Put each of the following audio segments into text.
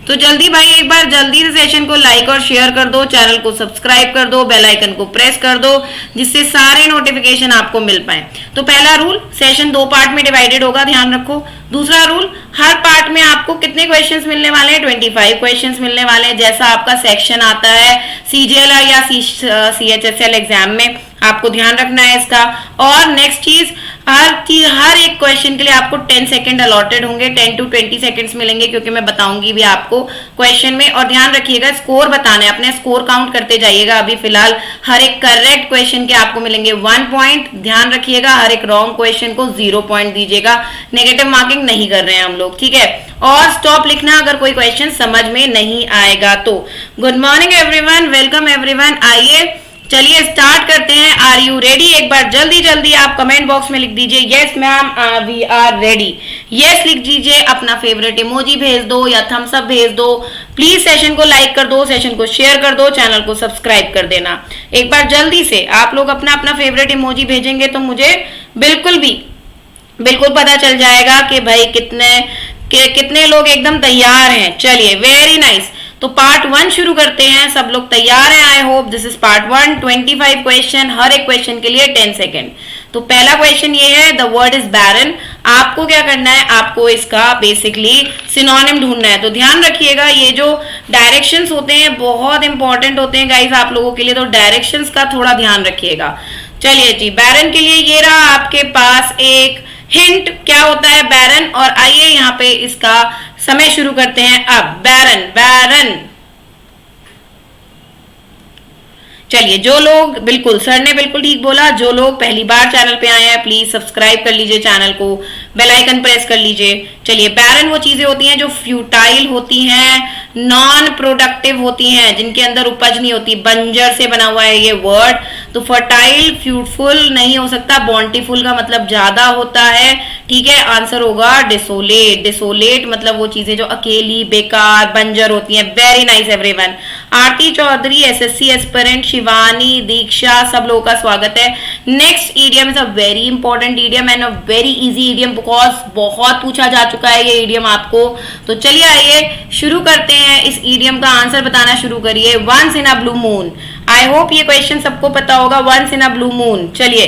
तो जल्दी भाई एक बार जल्दी से सेशन को लाइक और शेयर कर दो, चैनल को सब्सक्राइब कर दो, बेल आइकन को प्रेस कर दो, जिससे सारे नोटिफिकेशन आपको मिल पाए। तो पहला रूल, सेशन 2 पार्ट में डिवाइडेड होगा, ध्यान रखो। दूसरा रूल, हर पार्ट में आपको कितने क्वेश्चंस मिलने वाले हैं? 25 क्वेश्चंस मिलने वाले हैं, जैसा आपका सेक्शन आता है CGL या CHSL एग्जाम में, आपको ध्यान रखना है इसका। और नेक्स्ट चीज, हर एक क्वेश्चन के लिए आपको 10 सेकंड अलॉटेड होंगे, 10 to 20 सेकंड्स मिलेंगे, क्योंकि मैं बताऊंगी भी आपको क्वेश्चन में। और ध्यान रखिएगा, स्कोर बताना है, अपने स्कोर काउंट करते जाइएगा। अभी फिलहाल हर एक करेक्ट क्वेश्चन के आपको मिलेंगे 1 पॉइंट, ध्यान रखिएगा। हर एक रॉन्ग क्वेश्चन को 0 पॉइंट दीजिएगा, नेगेटिव मार्किंग नहीं कर रहे हैं हम लोग, ठीक है। और स्टॉप लिखना अगर कोई क्वेश्चन समझ में नहीं आएगा तो। Good morning everyone, welcome everyone. आइए चलिए स्टार्ट करते हैं। Are you ready? एक बार जल्दी जल्दी आप कमेंट बॉक्स में लिख दीजिए yes ma'am we are ready. Yes लिख दीजिए, अपना फेवरेट इमोजी भेज दो या थम्स अप भेज दो। प्लीज सेशन को लाइक कर दो, सेशन को शेयर कर दो, चैनल को सब्सक्राइब कर देना। एक बार जल्दी से आप लोग अपना अपना फेवरेट इमोजी भेजेंगे तो मुझे बिल्कुल पता चल जाएगा कि भाई कितने लोग एकदम तैयार हैं। चलिए, वेरी नाइस। तो पार्ट 1 शुरू करते हैं। सब लोग तैयार हैं? I hope. This is part 1, 25 question, हर एक क्वेश्चन के लिए 10 सेकेंड। तो पहला क्वेश्चन ये है, द वर्ड इज बैरन। आपको क्या करना है? आपको इसका बेसिकली सिनोनिम ढूंढना है। तो ध्यान रखिएगा, ये जो डायरेक्शंस होते हैं बहुत इंपॉर्टेंट होते हैं गाइस आप लोगों के लिए, तो डायरेक्शंस का थोड़ा ध्यान रखिएगा। चलिए जी, बैरन के लिए ये रहा आपके पास एक हिंट, क्या होता है बैरन। और आइए यहाँ पे इसका समय शुरू करते हैं अब। बैरन। चलिए, जो लोग, बिल्कुल सर ने बिल्कुल ठीक बोला, जो लोग पहली बार चैनल पे आए हैं प्लीज सब्सक्राइब कर लीजिए चैनल को, बेल आइकन प्रेस कर लीजिए। चलिए, बैरन वो चीजें होती हैं जो फ्यूटाइल होती हैं, नॉन प्रोडक्टिव होती हैं, जिनके अंदर उपज नहीं होती। बंजर से बना हुआ है ये वर्ड। तो फर्टाइल फ्रूटफुल नहीं हो सकता, बॉन्टीफुल का मतलब ज्यादा होता है, ठीक है। आंसर होगा डिसोलेट मतलब वो चीजें जो अकेली, बेकार, बंजर होती हैं। Very nice everyone. Aarti Chaudhary SSC aspirant, Shivani, Diksha, सब लोगों का स्वागत है। Next idiom is a very important idiom and a very easy idiom, because बहुत पूछा जा चुका है ये ईडियम आपको। तो चलिए आइए शुरू करते हैं। इस ईडियम का आंसर बताना शुरू करिए। Once in a blue moon. I hope ये क्वेश्चन सबको पता होगा, once in a blue moon. चलिए,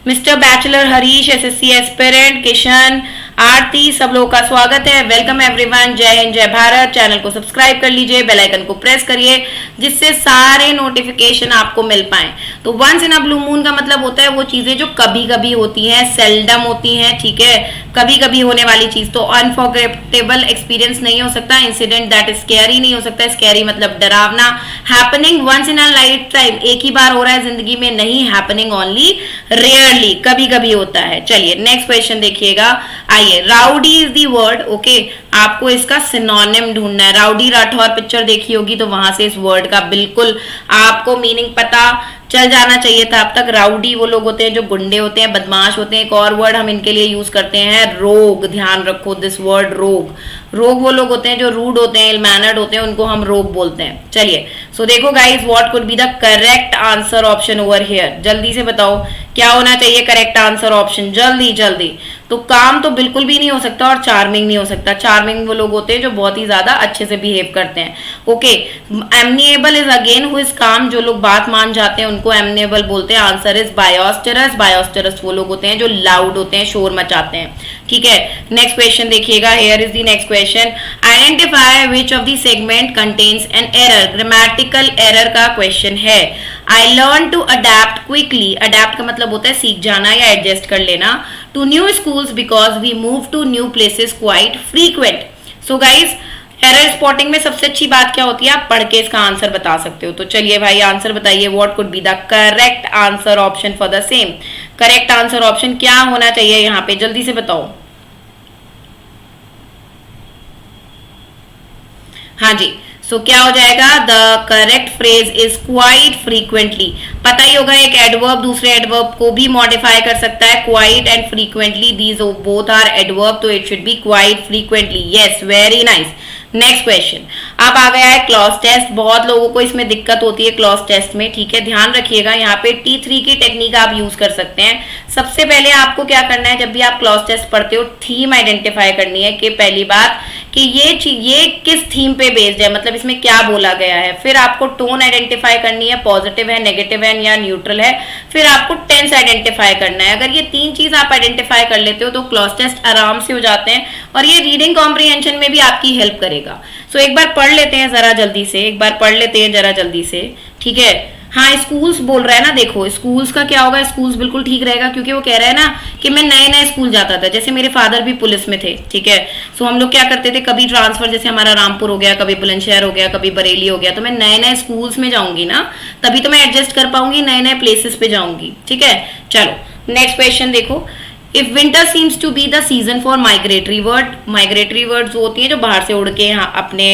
mister bachelor Harish, SSC aspirant, Kishan, Aarti, सब लोगों का स्वागत है। Welcome everyone. जय हिंद, जय भारत। चैनल को सब्सक्राइब कर लीजिए, बेल आइकन को प्रेस करिए, जिससे सारे नोटिफिकेशन आपको मिल पाए। तो once in a blue moon का मतलब होता है वो चीजें जो कभी कभी होती हैं, सेल्डम होती हैं, ठीक है, कभी कभी होने वाली चीज। तो अनफॉरगेटेबल एक्सपीरियंस नहीं हो सकता, इंसिडेंट दैट स्कैरी नहीं हो सकता, स्कैरी मतलब डरावना। Happening once in a lifetime, एक ही बार हो रहा है जिंदगी में, नहीं, हैपनिंग ओनली रेयरली, कभी कभी होता है। चलिए नेक्स्ट क्वेश्चन देखिएगा। आइए, rowdy is the word, okay. आपको इसका सिनोनिम ढूंढना है। राउडी राठौर पिक्चर देखी होगी तो वहां से इस वर्ड का बिल्कुल आपको मीनिंग पता चल जाना चाहिए था अब तक। राउडी वो लोग होते हैं जो गुंडे होते हैं, बदमाश होते हैं। एक और वर्ड हम इनके लिए यूज करते हैं, रोग। ध्यान रखो दिस वर्ड, रोग वो लोग होते हैं जो रूड होते हैं, इल मैनर्ड होते हैं, उनको हम रोग बोलते हैं। चलिए, सो देखो guys, what could be the correct answer option over here. जल्दी से बताओ क्या होना चाहिए करेक्ट आंसर ऑप्शन, जल्दी। तो काम तो बिल्कुल भी नहीं हो सकता और चार्मिंग नहीं हो सकता। चार्मिंग वो लोग होते हैं जो बहुत ही ज्यादा अच्छे से बिहेव करते हैं, okay. Amenable is again who is calm, जो लोग बात मान जाते हैं उनको एमनिएबल बोलते हैं। आंसर इज बायोस्टरस वो लोग होते हैं जो लाउड होते हैं, शोर मचाते हैं, ठीक है। नेक्स्ट क्वेश्चन देखिएगा। Here is the next question. Identify which of the segment contains an error. Grammatical error का क्वेश्चन है। I learn to adapt quickly, adapt का मतलब होता है सीख जाना या एडजस्ट कर लेना, to new schools because we move to new places quite frequent. So guys, error spotting में सबसे अच्छी बात क्या होती है? आप पढ़ के इसका आंसर बता सकते हो। तो चलिए भाई आंसर बताइए, what could be the correct answer option for the same. Correct answer option क्या होना चाहिए यहाँ पे, जल्दी से बताओ। हाँ जी, सो क्या हो जाएगा? The correct phrase is quite frequently. पता ही होगा एक एडवर्ब दूसरे एडवर्ब को भी मॉडिफाई कर सकता है। Quite and frequently, these both are adverb, तो it should be quite frequently. Yes, very nice. Next question. अब आ गया है क्लॉज टेस्ट। बहुत लोगों को इसमें दिक्कत होती है क्लॉज टेस्ट में, ठीक है, ध्यान रखिएगा। यहाँ पे T3 की टेक्निक आप यूज कर सकते हैं। सबसे पहले आपको क्या करना है, जब भी आप क्लॉज टेस्ट पढ़ते हो, थीम आइडेंटिफाई करनी है कि पहली बात कि ये किस थीम पे बेस्ड है, मतलब इसमें क्या बोला गया है। फिर आपको टोन आइडेंटिफाई करनी है, पॉजिटिव है, नेगेटिव है या न्यूट्रल है। फिर आपको टेंस आइडेंटिफाई करना है। अगर ये 3 चीज आप आइडेंटिफाई कर लेते हो तो क्लॉज टेस्ट आराम से हो जाते हैं और ये रीडिंग कॉम्प्रिहेंशन में भी आपकी हेल्प करेगा। सो एक बार पढ़ लेते हैं जरा जल्दी से, एक बार पढ़ लेते हैं जरा जल्दी से, ठीक है। हाँ, स्कूल्स बोल रहा है ना, देखो स्कूल्स का क्या होगा, स्कूल्स बिल्कुल ठीक रहेगा क्योंकि वो कह रहा है ना कि मैं नए नए स्कूल जाता था। जैसे मेरे फादर भी पुलिस में थे, ठीक है। सो हम लोग क्या करते थे, कभी ट्रांसफर, जैसे हमारा रामपुर हो गया, कभी बुलंदशहर हो गया, कभी बरेली हो गया, तो मैं नए नए स्कूल्स में जाऊंगी ना, तभी तो मैं एडजस्ट कर पाऊंगी, नए नए प्लेसेस पे जाऊंगी, ठीक है। चलो नेक्स्ट क्वेश्चन देखो। If winter seems to be the season for migratory bird, migratory birds होती हैं जो बाहर से उड़ के यहाँ अपने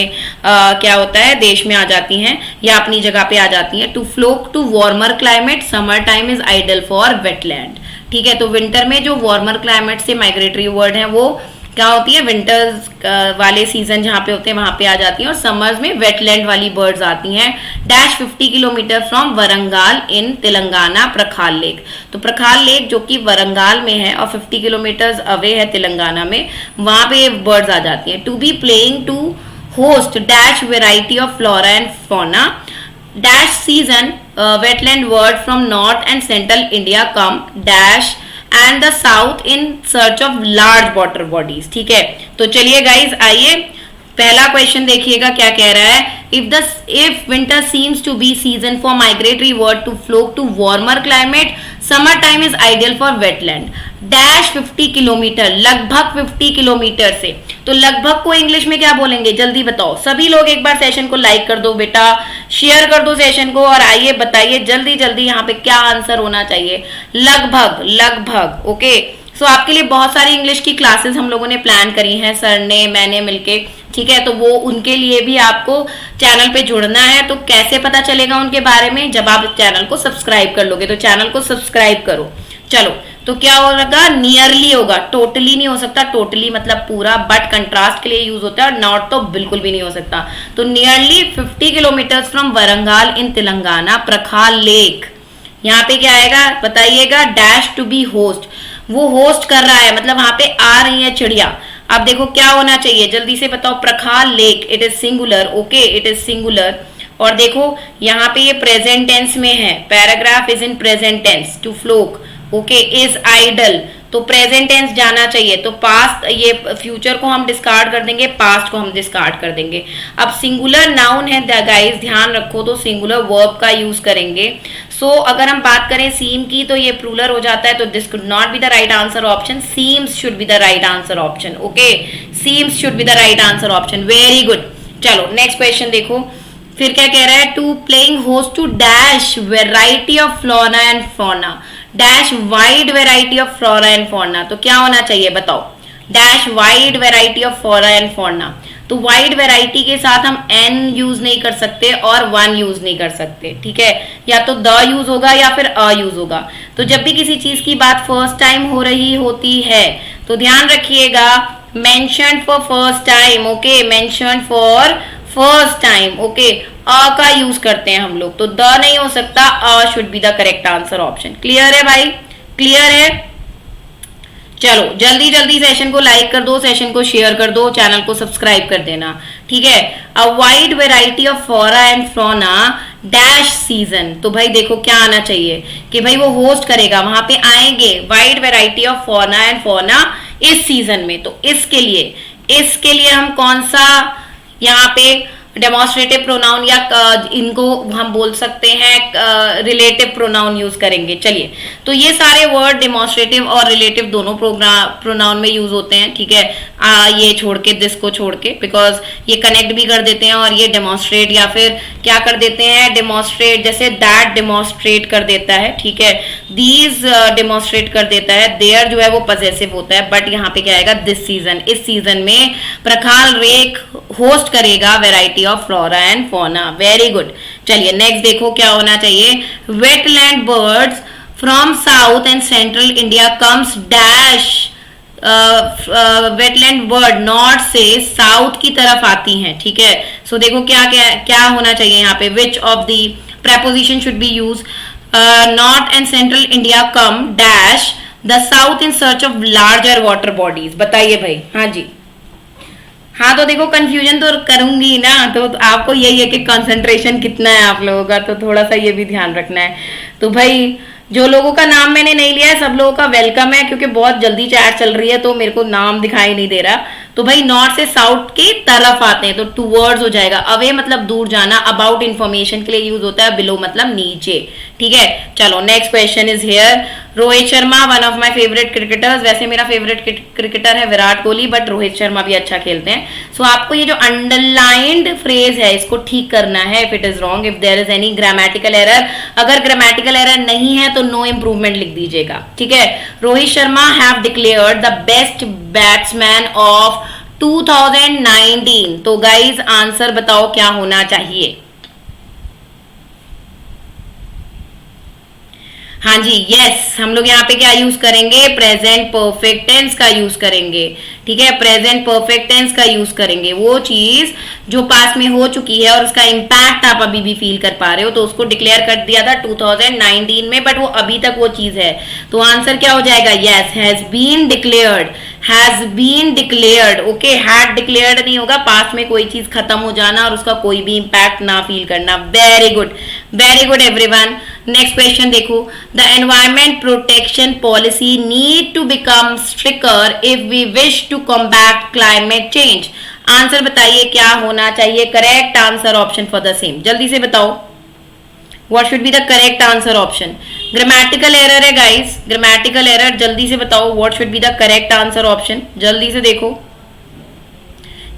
क्या होता है देश में आ जाती हैं या अपनी जगह पे आ जाती हैं। To flock to warmer climate, summer time is ideal for wetland, ठीक है। तो विंटर में जो वार्मर क्लाइमेट से माइग्रेटरी बर्ड है वो क्या होती है, विंटर्स वाले सीजन जहाँ पे होते हैं वहां पे आ जाती हैं, और समर्स में वेटलैंड वाली बर्ड्स आती हैं। Dash 50 kilometre from Warangal in Telangana, Prakhal lake. तो प्रखाल लेक जो कि वरंगाल में है और 50 किलोमीटर अवे है तेलंगाना में, वहां पे बर्ड्स आ जाती हैं। To be playing to host dash variety of flora and fauna, dash season wetland bird from north and central India come dash and the south in search of large water bodies, ठीक है। तो चलिए guys आइए पहला question देखिएगा क्या कह रहा है। if winter seems to be season for migratory bird to flock to warmer climate, summer time is ideal for wetland dash 50 kilometre, लगभग 50 किलोमीटर से। तो लगभग को इंग्लिश में क्या बोलेंगे, जल्दी बताओ। सभी लोग एक बार सेशन को लाइक कर दो बेटा, शेयर कर दो सेशन को, और आइए बताइए जल्दी जल्दी यहाँ पे क्या आंसर होना चाहिए। लगभग, लगभग, ओके। सो आपके लिए बहुत सारी इंग्लिश की क्लासेस हम लोगों ने प्लान करी हैं, सर ने मैंने मिलके, ठीक है। तो वो उनके लिए भी आपको चैनल पे जुड़ना है। तो कैसे पता चलेगा उनके बारे में, जब आप चैनल को सब्सक्राइब कर लोगे। तो चैनल को सब्सक्राइब करो। चलो, तो क्या होगा, नियरली होगा, टोटली नहीं हो सकता। टोटली मतलब पूरा, बट कंट्रास्ट के लिए यूज होता है, और नॉट तो बिल्कुल भी नहीं हो सकता। तो nearly 50 kilometre from Warangal in Telangana, Prakhal lake. यहाँ पे क्या आएगा बताइएगा, डैश टू बी होस्ट, वो होस्ट कर रहा है, मतलब वहां पे आ रही है चिड़िया। अब देखो क्या होना चाहिए, जल्दी से बताओ। Prakhal lake, it is singular, okay, it is singular. और देखो यहाँ पे ये प्रेजेंट टेंस में है, paragraph is in present tense. To flock, okay, is idle, तो प्रेजेंट टेंस जाना चाहिए। तो पास्ट, ये फ्यूचर को हम डिस्कार्ड कर देंगे, पास्ट को हम डिस्कार्ड कर देंगे। अब सिंगुलर नाउन है गाइस, ध्यान रखो, तो सिंगुलर वर्ब का यूज करेंगे। सो अगर हम बात करें सीम की, तो ये प्लूरल हो जाता है, तो this could not be the right answer option. Seems should be the right answer option, okay, seems should be the right answer option, very good. चलो नेक्स्ट क्वेश्चन देखो, फिर क्या कह रहा है। To playing host to dash variety of flora and fauna, dash wide variety of flora and fauna. तो क्या होना चाहिए बताओ, dash wide variety of flora and fauna. तो वाइड वेराइटी के साथ हम एन यूज नहीं कर सकते और वन यूज नहीं कर सकते, ठीक है। या तो द यूज होगा या फिर अ यूज होगा। तो जब भी किसी चीज की बात फर्स्ट टाइम हो रही होती है तो ध्यान रखिएगा, mentioned for first time, okay, mentioned for first time, okay, a का यूज करते हैं हम लोग। तो द नहीं हो सकता, a should be the correct answer option. Clear है भाई, क्लियर है। चलो जल्दी जल्दी सेशन को लाइक कर दो, सेशन को शेयर कर दो, चैनल को सब्सक्राइब कर देना, ठीक है। A wide variety of flora and fauna dash season. तो भाई देखो क्या आना चाहिए कि भाई वो होस्ट करेगा, वहां पे आएंगे wide variety of fauna and fauna इस सीजन में। तो इसके लिए हम कौन सा यहाँ पे डेमोन्स्ट्रेटिव प्रोनाउन या इनको हम बोल सकते हैं रिलेटिव प्रोनाउन यूज करेंगे। चलिए, तो ये सारे वर्ड डेमोन्स्ट्रेटिव और रिलेटिव दोनों प्रोनाउन में यूज होते हैं, ठीक है। ये छोड़ के, दिस को छोड़ के, बिकॉज ये कनेक्ट भी कर देते हैं और ये डेमोन्स्ट्रेट या फिर क्या कर देते हैं, डेमोन्स्ट्रेट, जैसे दैट डेमोन्स्ट्रेट कर देता है, ठीक है। दीज डेमोन्स्ट्रेट कर देता है, देयर जो है वो पजेसिव होता है। बट यहाँ पे क्या आएगा, दिस सीजन, इस सीजन में प्रखाल लेक होस्ट करेगा variety of flora and fauna, very good. चलिए नेक्स्ट देखो क्या होना चाहिए। Wetland birds from south and central India comes dash wetland word north से साउथ की तरफ आती हैं, ठीक है। सो देखो क्या क्या क्या होना चाहिए यहाँ पे, विच of the preposition should be used, north and central India come dash the south in search of larger water bodies। बताइए भाई। हाँ जी, हाँ तो देखो कंफ्यूजन तो करूंगी ना, तो आपको यही है कि कंसंट्रेशन कितना है आप लोगों का, तो थोड़ा सा ये भी ध्यान रखना है। तो भाई जो लोगों का नाम मैंने नहीं लिया है सब लोगों का वेलकम है, क्योंकि बहुत जल्दी चैट चल रही है तो मेरे को नाम दिखाई नहीं दे रहा। तो भाई नॉर्थ से साउथ की तरफ आते हैं तो टूवर्ड्स हो जाएगा। अवे मतलब दूर जाना, अबाउट इंफॉर्मेशन के लिए यूज होता है, बिलो मतलब नीचे, ठीक है। चलो next question is here. Rohit Sharma one of my favourite cricketers, वैसे मेरा फेवरेट क्रिकेटर है विराट कोहली, बट रोहित शर्मा भी अच्छा खेलते हैं। सो आपको ये जो अंडरलाइंड फ्रेज है इसको ठीक करना है, if it is wrong, if there is any grammatical error. अगर ग्रामेटिकल एरर नहीं है तो नो इंप्रूवमेंट लिख दीजिएगा, ठीक है। Rohit Sharma have declared the best batsman of 2019। तो गाइज आंसर बताओ क्या होना चाहिए। हाँ जी, यस, हम लोग यहाँ पे क्या यूज करेंगे, प्रेजेंट परफेक्ट टेंस का यूज करेंगे, ठीक है। प्रेजेंट परफेक्ट टेंस का यूज करेंगे, वो चीज जो पास में हो चुकी है और उसका इम्पैक्ट आप अभी भी फील कर पा रहे हो, तो उसको डिक्लेयर कर दिया था 2019 में, बट वो अभी तक वो चीज है। तो आंसर क्या हो जाएगा, yes, has been declared, has been declared, okay. Had declared नहीं होगा, पास में कोई चीज खत्म हो जाना और उसका कोई भी इम्पैक्ट ना फील करना। Very good everyone. Next question देखो, the environment protection policy need to become stricter if we wish to combat climate change. Answer बताइए क्या होना चाहिए, correct answer option for the same, जल्दी से बताओ। What should be the correct answer option. Grammatical error है guys, grammatical error, जल्दी से बताओ what should be the correct answer option, जल्दी से देखो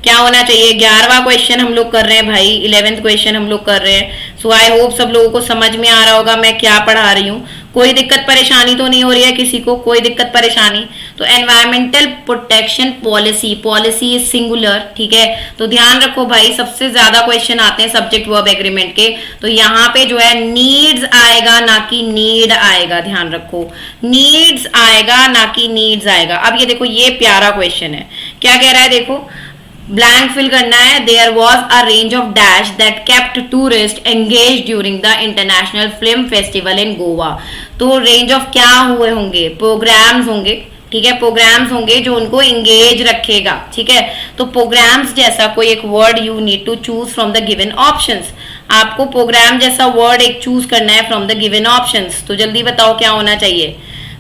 क्या होना चाहिए। 11वां क्वेश्चन हम लोग कर रहे हैं भाई, 11th क्वेश्चन हम लोग कर रहे हैं। सो आई होप सब लोगों को समझ में आ रहा होगा मैं क्या पढ़ा रही हूँ, कोई दिक्कत परेशानी तो नहीं हो रही है किसी को, कोई दिक्कत परेशानी। तो environmental protection policy, policy is singular, ठीक है। तो ध्यान रखो भाई, सबसे ज्यादा क्वेश्चन आते हैं सब्जेक्ट वर्ब एग्रीमेंट के, तो यहाँ पे जो है नीड्स आएगा ना कि नीड आएगा, ध्यान रखो, नीड्स आएगा ना कि नीड्स आएगा। अब ये देखो, ये प्यारा क्वेश्चन है, क्या कह रहा है देखो, ब्लैंक फिल करना है। There was a range of dash that kept tourist engage during the international film festival in Goa. तो रेंज ऑफ क्या हुए होंगे, प्रोग्राम्स होंगे, ठीक है, प्रोग्राम्स होंगे जो उनको एंगेज रखेगा, ठीक है। तो प्रोग्राम्स जैसा कोई एक word you need to choose from the given options. आपको प्रोग्राम जैसा वर्ड एक चूज करना है फ्रॉम द गिवन ऑप्शंस। तो जल्दी बताओ क्या होना चाहिए।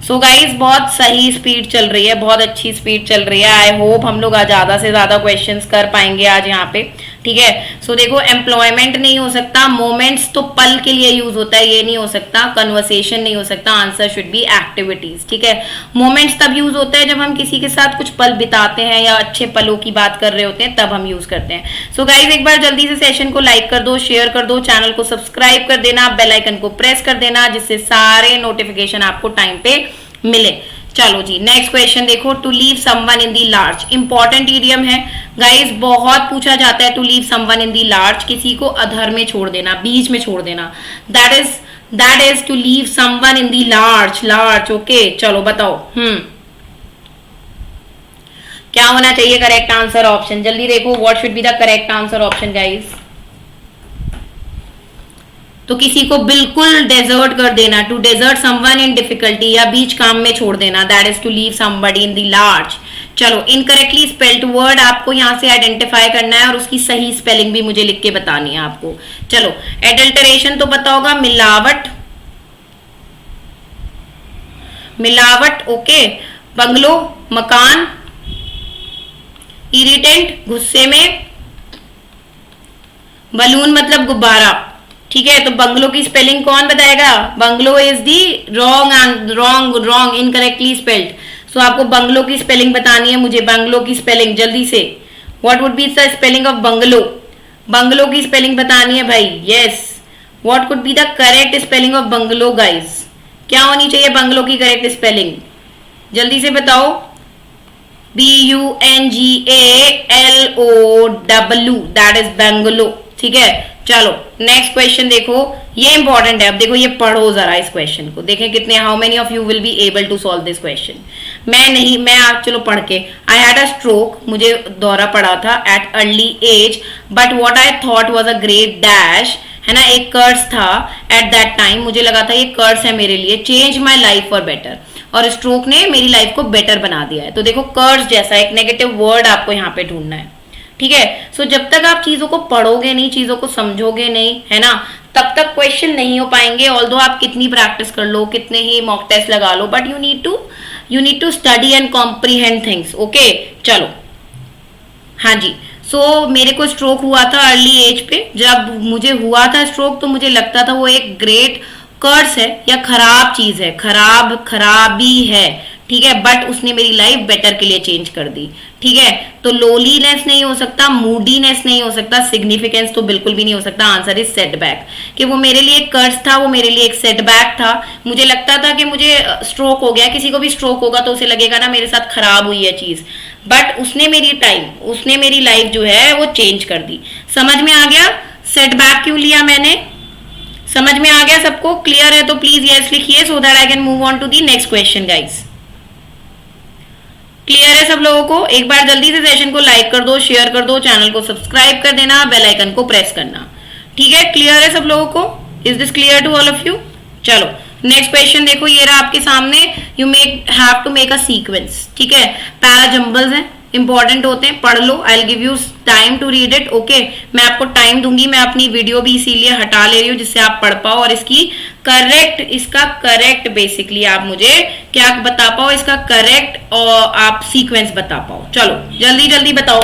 सो गाइज बहुत सही स्पीड चल रही है, बहुत अच्छी स्पीड चल रही है। आई होप हम लोग आज ज्यादा से ज्यादा क्वेश्चंस कर पाएंगे आज यहाँ पे, ठीक है। सो देखो, एम्प्लॉयमेंट नहीं हो सकता, मोमेंट्स तो पल के लिए यूज होता है, ये नहीं हो सकता, कन्वर्सेशन नहीं हो सकता, आंसर शुड बी एक्टिविटीज, ठीक है। मोमेंट्स तब यूज होता है जब हम किसी के साथ कुछ पल बिताते हैं या अच्छे पलों की बात कर रहे होते हैं, तब हम यूज करते हैं। सो गाइज एक बार जल्दी से सेशन को लाइक कर दो, शेयर कर दो, चैनल को सब्सक्राइब कर देना, बेल आइकन को प्रेस कर देना, जिससे सारे नोटिफिकेशन आपको टाइम पे मिले। चलो जी, नेक्स्ट क्वेश्चन देखो, to leave someone in the large, important idiom है गाइस, बहुत पूछा जाता है। To leave someone in the large, किसी को अधर में छोड़ देना, बीच में छोड़ देना, that is to leave someone in the large, okay. चलो बताओ, क्या होना चाहिए करेक्ट आंसर ऑप्शन, जल्दी देखो, what should be the correct answer option guys. तो किसी को बिल्कुल डेजर्ट कर देना, to desert someone in difficulty, या बीच काम में छोड़ देना, that is to leave somebody in the large. चलो, इनकरेक्टली स्पेल्ड वर्ड आपको यहां से आइडेंटिफाई करना है और उसकी सही स्पेलिंग भी मुझे लिख के बतानी है आपको। चलो, एडल्टरेशन तो पता होगा, मिलावट, ओके। बंगलो, मकान। इरिटेंट, गुस्से में। बलून मतलब गुब्बारा, ठीक है। तो बंगलो की स्पेलिंग कौन बताएगा, bungalow is the wrong incorrectly spelled. So आपको बंगलो की स्पेलिंग बतानी है मुझे, बंगलो की स्पेलिंग जल्दी से, what would be the spelling of bungalow, bungalow की स्पेलिंग बतानी है भाई, yes. What could be the correct spelling of bungalow guys, क्या होनी चाहिए बंगलो की करेक्ट स्पेलिंग, जल्दी से बताओ। BUNGALOW, दैट इज बंगलो, ठीक है। चलो नेक्स्ट क्वेश्चन देखो, ये इंपॉर्टेंट है। अब देखो, ये पढ़ो जरा इस क्वेश्चन को, देखें कितने, how many of you will be able to solve this question. मैं आप चलो पढ़ के, आई हैड अ स्ट्रोक, मुझे दौरा पड़ा था at early age, but what I thought was a great dash, है ना, एक कर्स था एट दैट टाइम, मुझे लगा था ये कर्स है मेरे लिए, change my life for better, और स्ट्रोक ने मेरी लाइफ को बेटर बना दिया है। तो देखो कर्स जैसा एक नेगेटिव वर्ड आपको यहाँ पे ढूंढना है, ठीक है। सो जब तक आप चीजों को पढ़ोगे नहीं, चीजों को समझोगे नहीं, है ना, तब तक क्वेश्चन नहीं हो पाएंगे। ऑल्दो आप कितनी प्रैक्टिस कर लो, कितने ही मॉक टेस्ट लगा लो, but you need to study and comprehend things. Okay, चलो, हाँ जी। सो मेरे को स्ट्रोक हुआ था अर्ली एज पे। जब मुझे हुआ था स्ट्रोक तो मुझे लगता था वो एक ग्रेट कर्स है या खराब चीज है, खराबी है, ठीक है, बट उसने मेरी लाइफ बेटर के लिए चेंज कर दी, ठीक है। तो लोलीनेस नहीं हो सकता, मूडीनेस नहीं हो सकता, सिग्निफिकेंस तो बिल्कुल भी नहीं हो सकता। आंसर इज सेटबैक, कि वो मेरे लिए एक कर्स था, वो मेरे लिए एक सेटबैक था। मुझे लगता था कि मुझे स्ट्रोक हो गया, किसी को भी स्ट्रोक होगा तो उसे लगेगा ना मेरे साथ खराब हुई है चीज, बट उसने मेरी लाइफ जो है वो चेंज कर दी। समझ में आ गया सेटबैक क्यों लिया मैंने? समझ में आ गया सबको? क्लियर है तो प्लीज यस लिखिए, so that I can move on to the next question guys. Clear है सब लोगों को? एक बार जल्दी से सेशन को लाइक कर दो, शेयर कर दो, चैनल को सब्सक्राइब कर देना, बेल आइकन को प्रेस करना, ठीक है। क्लियर है सब लोगों को? Is this clear to all of you? चलो नेक्स्ट क्वेश्चन देखो, ये रहा आपके सामने। You have to make a sequence, ठीक है। पैरा जंबल्स हैं, इंपॉर्टेंट होते हैं, पढ़ लो। I will give you time to read it, okay. मैं आपको टाइम दूंगी, मैं अपनी वीडियो भी इसीलिए हटा ले रही हूँ जिससे आप पढ़ पाओ, और इसका करेक्ट बेसिकली आप मुझे क्या बता पाओ, इसका करेक्ट और आप सीक्वेंस बता पाओ। चलो जल्दी जल्दी बताओ।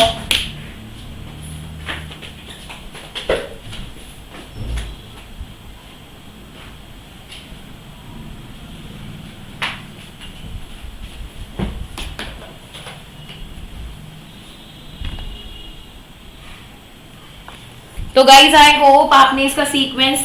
तो गाइज आई होप आपने इसका सीक्वेंस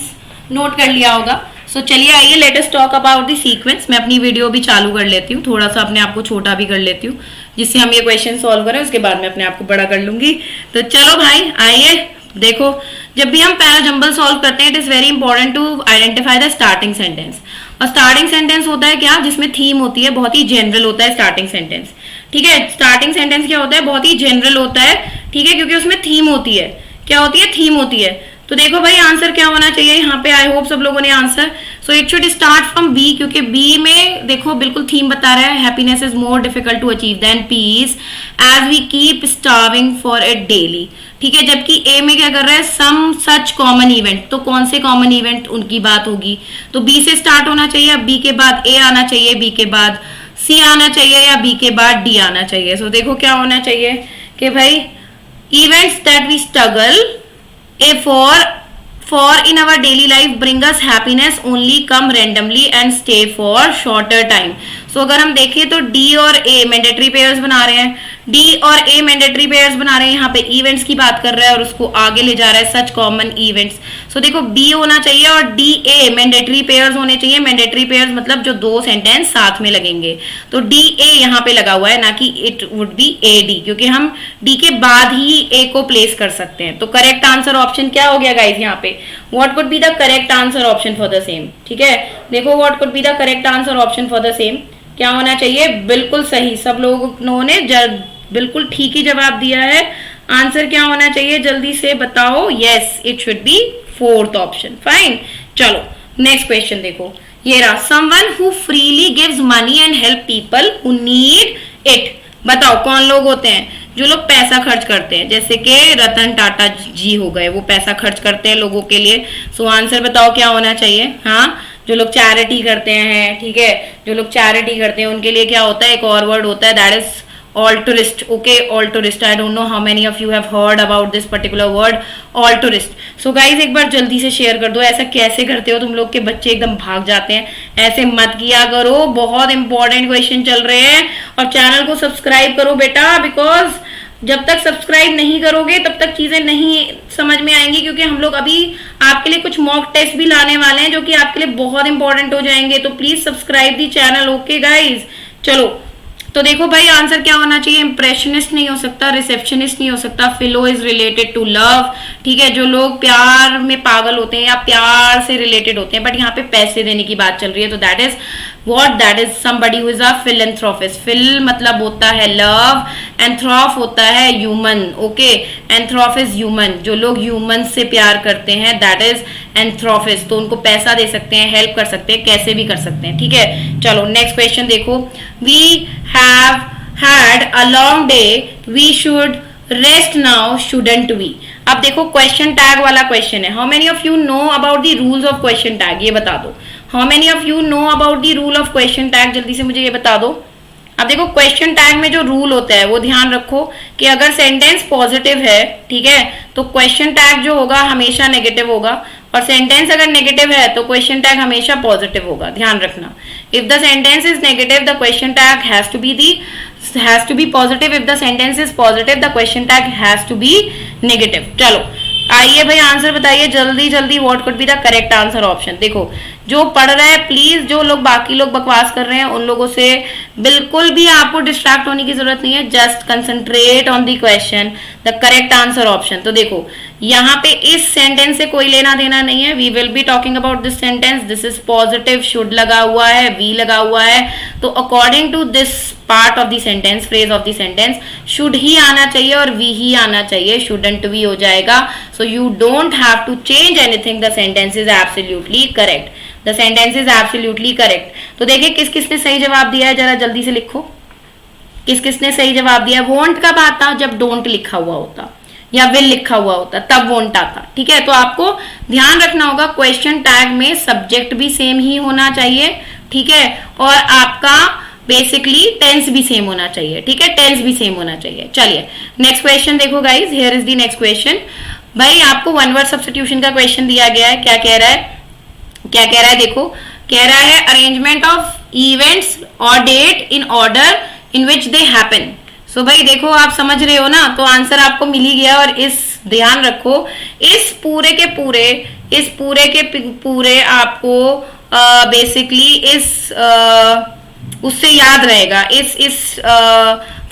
नोट कर लिया होगा। सो चलिए आइए let us talk about the sequence. मैं अपनी वीडियो भी चालू कर लेती हूँ, थोड़ा सा अपने आप को छोटा भी कर लेती हूँ जिससे हम ये क्वेश्चन सॉल्व करें, उसके बाद मैं अपने आप को बड़ा कर लूंगी। तो चलो भाई आइए देखो, जब भी हम पैरा जंबल सॉल्व करते हैं it is very important to identify the starting sentence. और स्टार्टिंग सेंटेंस होता है क्या, जिसमें थीम होती है, बहुत ही जनरल होता है स्टार्टिंग सेंटेंस, ठीक है। स्टार्टिंग सेंटेंस क्या होता है, बहुत ही जनरल होता है, ठीक है, क्योंकि उसमें थीम होती है। क्या होती है? थीम होती है। तो देखो भाई आंसर क्या होना चाहिए यहाँ पे, आई होप सब लोगों ने answer. So it should start from B, क्योंकि बी में देखो बिल्कुल थीम बता रहा है, happiness is more difficult to achieve than peace as we keep starving for it daily, ठीक है। जबकि ए में क्या कर रहा है, सम सच कॉमन इवेंट, तो कौन से कॉमन इवेंट उनकी बात होगी, तो बी से स्टार्ट होना चाहिए। अब बी के बाद ए आना चाहिए, बी के बाद सी आना चाहिए, या बी के बाद डी आना चाहिए। सो देखो क्या होना चाहिए कि भाई events that we struggle for in our daily life bring us happiness only come randomly and stay for shorter time। सो अगर हम देखें तो डी और ए मैंडेटरी पेयर्स बना रहे हैं, डी और ए मैंडेटरी पेयर्स बना रहे हैं, यहाँ पे इवेंट्स की बात कर रहा है और उसको आगे ले जा रहा है, सच कॉमन इवेंट्स। सो देखो बी होना चाहिए और डी ए मैंडेटरी पेयर्स होने चाहिए। मैंडेटरी पेयर्स मतलब जो दो सेंटेंस साथ में लगेंगे, तो डी ए यहाँ पे लगा हुआ है, ना कि it would B A D, क्योंकि हम डी के बाद ही ए को प्लेस कर सकते हैं। तो करेक्ट आंसर ऑप्शन क्या हो गया गाइज यहाँ पे, what could be the correct answer option for the same, ठीक है। देखो what could be the correct answer option for the same क्या होना चाहिए, बिल्कुल सही, सब लोगों ने बिल्कुल ठीक ही जवाब दिया है। आंसर क्या होना चाहिए जल्दी से बताओ। Yes it should B fourth option, fine. चलो नेक्स्ट क्वेश्चन देखो, ये रहा, someone who freely gives money and help people who need it. बताओ कौन लोग होते हैं जो लोग पैसा खर्च करते हैं, जैसे कि रतन टाटा जी हो गए, वो पैसा खर्च करते हैं लोगों के लिए। सो आंसर बताओ क्या होना चाहिए। हाँ, जो लोग चैरिटी करते हैं, ठीक है, जो लोग चैरिटी करते हैं उनके लिए क्या होता है, एक और वर्ड होता है, that is altruist, okay, altruist, I don't know how many of you have heard about this particular word, altruist। so guys एक बार जल्दी से शेयर कर दो। ऐसा कैसे करते हो तुम लोग के बच्चे एकदम भाग जाते हैं, ऐसे मत किया करो, बहुत इंपॉर्टेंट क्वेश्चन चल रहे हैं। और चैनल को सब्सक्राइब करो बेटा, बिकॉज जब तक सब्सक्राइब नहीं करोगे तब तक चीजें नहीं समझ में आएंगी, क्योंकि हम लोग अभी आपके लिए कुछ मॉक टेस्ट भी लाने वाले हैं जो कि आपके लिए बहुत इंपॉर्टेंट हो जाएंगे। तो please subscribe the channel, okay guys. चलो तो देखो भाई आंसर क्या होना चाहिए, इंप्रेशनिस्ट नहीं हो सकता, रिसेप्शनिस्ट नहीं हो सकता, फिलो इज रिलेटेड टू लव, ठीक है, जो लोग प्यार में पागल होते हैं या प्यार से रिलेटेड होते हैं, बट यहाँ पे पैसे देने की बात चल रही है, तो that is what, that is somebody who is a philanthropist. Phil मतलब होता है लव, एंथ्रोप होता है ह्यूमन, ओके, एंथ्रोपिस्ट ह्यूमन, जो लोग ह्यूमन से प्यार करते हैं, दैट इज एंथ्रोपिस्ट। तो उनको पैसा दे सकते हैं, हेल्प कर सकते हैं, कैसे भी कर सकते हैं, ठीक है। चलो नेक्स्ट क्वेश्चन देखो, we have had a long day, we should rest now, shouldn't we. अब देखो क्वेश्चन टैग वाला क्वेश्चन है। How many of you know about the rules of question tag, ये बता दो। How many of you know about the rule of question tag, जल्दी से मुझे ये बता दो। अब देखो क्वेश्चन टैग में जो रूल होता है वो ध्यान रखो कि अगर सेंटेंस पॉजिटिव है, ठीक है, तो क्वेश्चन टैग जो होगा हमेशा नेगेटिव होगा, और सेंटेंस अगर नेगेटिव है तो क्वेश्चन टैग हमेशा पॉजिटिव होगा, ध्यान रखना। If the sentence is negative the question tag has to be positive, if the sentence is positive the question tag has to be negative. चलो आइए भाई आंसर बताइए जल्दी जल्दी, what could be the correct answer option. देखो जो पढ़ रहा है प्लीज, जो लोग बाकी लोग बकवास कर रहे हैं उन लोगों से बिल्कुल भी आपको डिस्ट्रैक्ट होने की जरूरत नहीं है, just concentrate on the question, the correct answer option. तो देखो यहाँ पे इस सेंटेंस से कोई लेना देना नहीं है, we will be talking about this sentence, this is positive, should लगा हुआ है, वी लगा हुआ है, तो according to this part of the sentence, phrase of the sentence, should ही आना चाहिए और वी ही आना चाहिए, शुडंट वी हो जाएगा। So you don't have to change anything, the sentence is absolutely correct, the sentence is absolutely correct. तो देखिए किस किसने सही जवाब दिया है, जरा जल्दी से लिखो किस किसने सही जवाब दिया। वोंट कब आता, जब डोंट लिखा हुआ होता या विल लिखा हुआ होता तब वोंट आता, ठीक है। तो आपको ध्यान रखना होगा क्वेश्चन टैग में सब्जेक्ट भी सेम ही होना चाहिए, ठीक है, और आपका बेसिकली टेंस भी सेम होना चाहिए, ठीक है, टेंस भी सेम होना चाहिए। चलिए नेक्स्ट क्वेश्चन देखो guys, here is the next question. भाई आपको वन वर्ड सब्स्टिट्यूशन का क्वेश्चन दिया गया है, क्या कह रहा है, क्या कह रहा है, देखो कह रहा है अरेंजमेंट ऑफ इवेंट्स और date in order in which they happen. So भाई देखो आप समझ रहे हो ना, तो आंसर आपको मिल ही गया, और इस ध्यान रखो इस पूरे के पूरे आपको बेसिकली इस उससे याद रहेगा, इस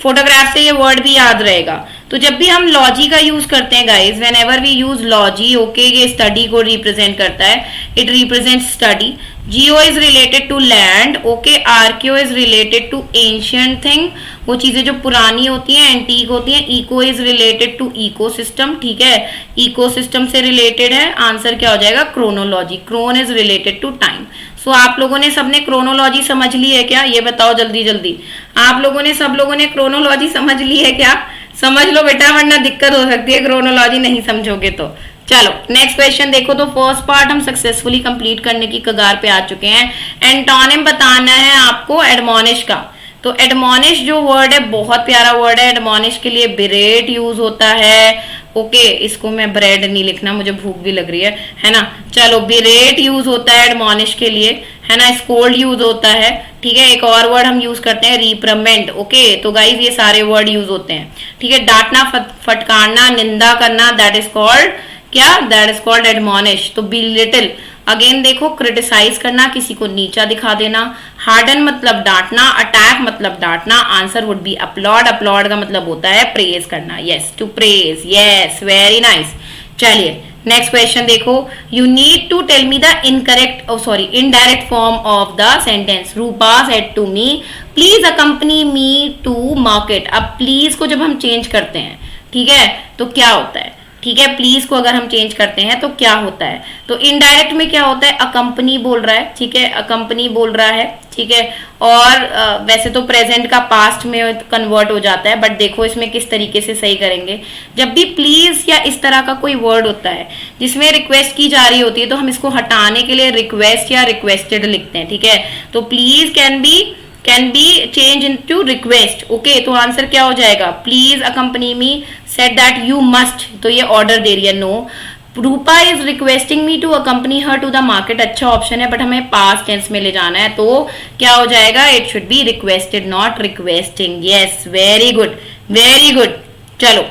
फोटोग्राफ से ये वर्ड भी याद रहेगा। तो जब भी हम लॉजी का यूज करते हैं guys, whenever we use logy, okay, ये स्टडी को रिप्रेजेंट करता है, it represent study. Geo is related to land, okay, archaeo is related to ancient thing, वो चीजें जो पुरानी होती हैं, एंटीक होती हैं। Eco is related to ecosystem, ठीक है, इकोसिस्टम से रिलेटेड है। आंसर क्या हो जाएगा, chronology, chron is related to time. So आप लोगों ने सबने क्रोनोलॉजी समझ ली है क्या, ये बताओ जल्दी जल्दी। आप लोगों ने सब लोगों ने क्रोनोलॉजी समझ ली है क्या, समझ लो बेटा, वरना दिक्कत हो सकती है क्रोनोलॉजी नहीं समझोगे तो। चलो नेक्स्ट क्वेश्चन देखो, तो फर्स्ट पार्ट हम सक्सेसफुली कंप्लीट करने की कगार पे आ चुके हैं। एंटोनिम बताना है आपको एडमोनिश का। तो एडमोनिश जो वर्ड है बहुत प्यारा वर्ड है, एडमोनिश के लिए बिरेट यूज होता है, ओके, इसको मैं ब्रेड नहीं लिखना, मुझे भूख भी लग रही है ना। चलो बिरेट यूज होता है एडमोनिश के लिए, है ना, स्कोल्ड यूज होता है, ठीक है। एक और वर्ड हम यूज करते हैं रिप्रिमेंड, ओके। तो गाइज ये सारे वर्ड यूज होते हैं, ठीक है। डांटना, फटकारना, निंदा करना, दैट इज कॉल्ड क्या, दैट इज कॉल्ड एडमोनिश। तो बिलिटिल अगेन देखो, क्रिटिसाइज करना, किसी को नीचा दिखा देना। हार्डन मतलब डांटना, अटैक मतलब डांटना। Answer would be applaud, applaud का मतलब होता है प्रेज करना, yes, to praise, yes, very nice. चलिए नेक्स्ट क्वेश्चन देखो, you need to tell me the indirect form of the sentence. Rupa said to me please accompany me to market. अब please को जब हम चेंज करते हैं, ठीक है, तो क्या होता है, ठीक है, प्लीज को अगर हम चेंज करते हैं तो क्या होता है, तो इनडायरेक्ट में क्या होता है, अकम्पनी बोल रहा है, ठीक है, अकम्पनी बोल रहा है, ठीक है, और वैसे तो प्रेजेंट का पास्ट में कन्वर्ट हो जाता है, बट देखो इसमें किस तरीके से सही करेंगे। जब भी प्लीज या इस तरह का कोई वर्ड होता है जिसमें रिक्वेस्ट की जा रही होती है, तो हम इसको हटाने के लिए रिक्वेस्ट या रिक्वेस्टेड लिखते हैं, ठीक है। तो please can be change into request, okay. तो आंसर क्या हो जाएगा, please accompany me, said that you must, तो ये ऑर्डर दे रही है, no. Rupa is requesting me to accompany her to the market, अच्छा ऑप्शन है, बट हमें पास्ट टेंस में ले जाना है, तो क्या हो जाएगा, it should be requested not requesting, yes, very good, very good. चलो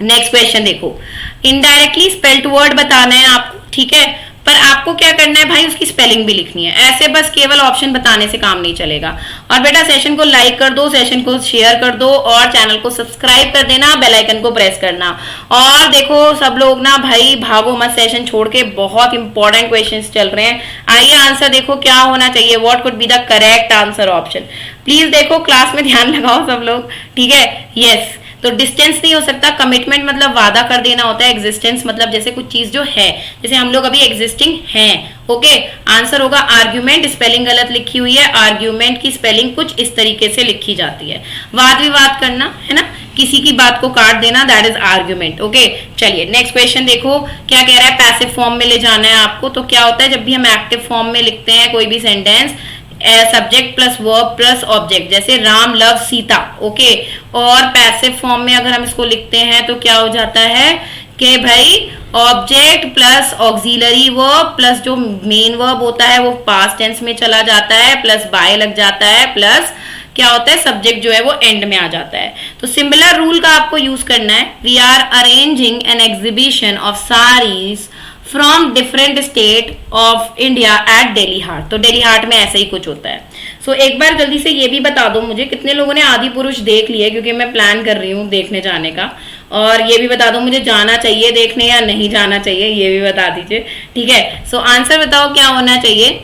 नेक्स्ट क्वेश्चन देखो, इनडायरेक्टली स्पेल्ड वर्ड बताना है आपको, ठीक है, पर आपको क्या करना है भाई, उसकी स्पेलिंग भी लिखनी है। ऐसे बस केवल ऑप्शन बताने से काम नहीं चलेगा। और बेटा सेशन को लाइक कर दो, सेशन को शेयर कर दो और चैनल को सब्सक्राइब कर देना, बेल आइकन को प्रेस करना। और देखो सब लोग ना भाई भागो मत सेशन छोड़ के, बहुत इंपॉर्टेंट क्वेश्चंस चल रहे हैं। आइए आंसर देखो क्या होना चाहिए, what could be the correct answer option. Please देखो, क्लास में ध्यान लगाओ सब लोग, ठीक है। यस, तो डिस्टेंस नहीं हो सकता, कमिटमेंट मतलब वादा कर देना होता है, एग्जिस्टेंस मतलब जैसे कुछ चीज जो है, जैसे हम लोग अभी एग्जिस्टिंग हैं। ओके, आंसर होगा आर्ग्यूमेंट। स्पेलिंग गलत लिखी हुई है, आर्ग्यूमेंट की स्पेलिंग कुछ इस तरीके से लिखी जाती है। वाद विवाद करना है ना, किसी की बात को काट देना, दैट इज आर्ग्यूमेंट। ओके, चलिए नेक्स्ट क्वेश्चन देखो क्या कह रहा है। पैसिव फॉर्म में ले जाना है आपको। तो क्या होता है जब भी हम एक्टिव फॉर्म में लिखते हैं कोई भी sentence, subject plus verb plus object, जैसे राम लव सीता। ओके, और पैसिव फॉर्म में अगर हम इसको लिखते हैं तो क्या हो जाता है कि भाई object plus auxiliary verb plus जो मेन वर्ब होता है वो पास्ट टेंस में चला जाता है, प्लस बाय लग जाता है, प्लस क्या होता है सब्जेक्ट जो है वो एंड में आ जाता है। तो सिमिलर रूल का आपको यूज करना है। We are arranging an exhibition of saris from different state of India at Delhi Haat. तो दिल्ली हाट में ऐसा ही कुछ होता है। सो एक बार जल्दी से ये भी बता दो मुझे, कितने लोगों ने आदि पुरुष देख लिया, क्योंकि मैं प्लान कर रही हूँ देखने जाने का। और ये भी बता दो मुझे जाना चाहिए देखने या नहीं जाना चाहिए, ये भी बता दीजिए, ठीक है। सो आंसर बताओ क्या होना चाहिए।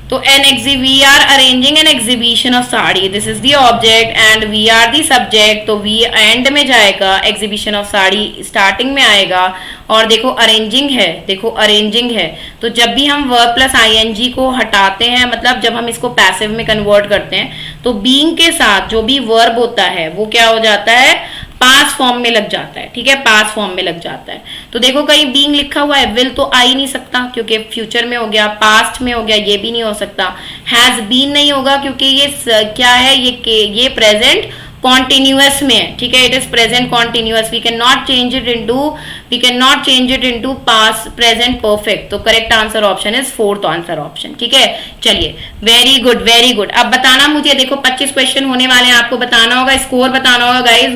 तो we are arranging an exhibition of sari, this is the object and we are the subject. तो वी एंड में जाएगा, एग्जीबिशन ऑफ साड़ी स्टार्टिंग में आएगा। और देखो अरेंजिंग है, देखो अरेंजिंग है। तो जब भी हम वर्ब प्लस आईएनजी को हटाते हैं, मतलब जब हम इसको पैसिव में कन्वर्ट करते हैं, तो बीइंग के साथ जो भी वर्ब होता है वो क्या हो जाता है, पास्ट फॉर्म में लग जाता है, ठीक है, पास्ट फॉर्म में लग जाता है। तो देखो कहीं बीइंग लिखा हुआ है, विल तो आ ही नहीं सकता क्योंकि फ्यूचर में हो गया, पास्ट में हो गया, ये भी नहीं हो सकता। हैज बीन नहीं होगा क्योंकि ये क्या है, ये प्रेजेंट कॉन्टिन्यूअस में है, ठीक है, it is present continuous. We can not change it into past present perfect. तो correct answer option is fourth answer option, ठीक है। चलिए वेरी गुड वेरी गुड। अब बताना मुझे, देखो 25 क्वेश्चन होने वाले हैं, आपको बताना होगा, स्कोर बताना होगा guys.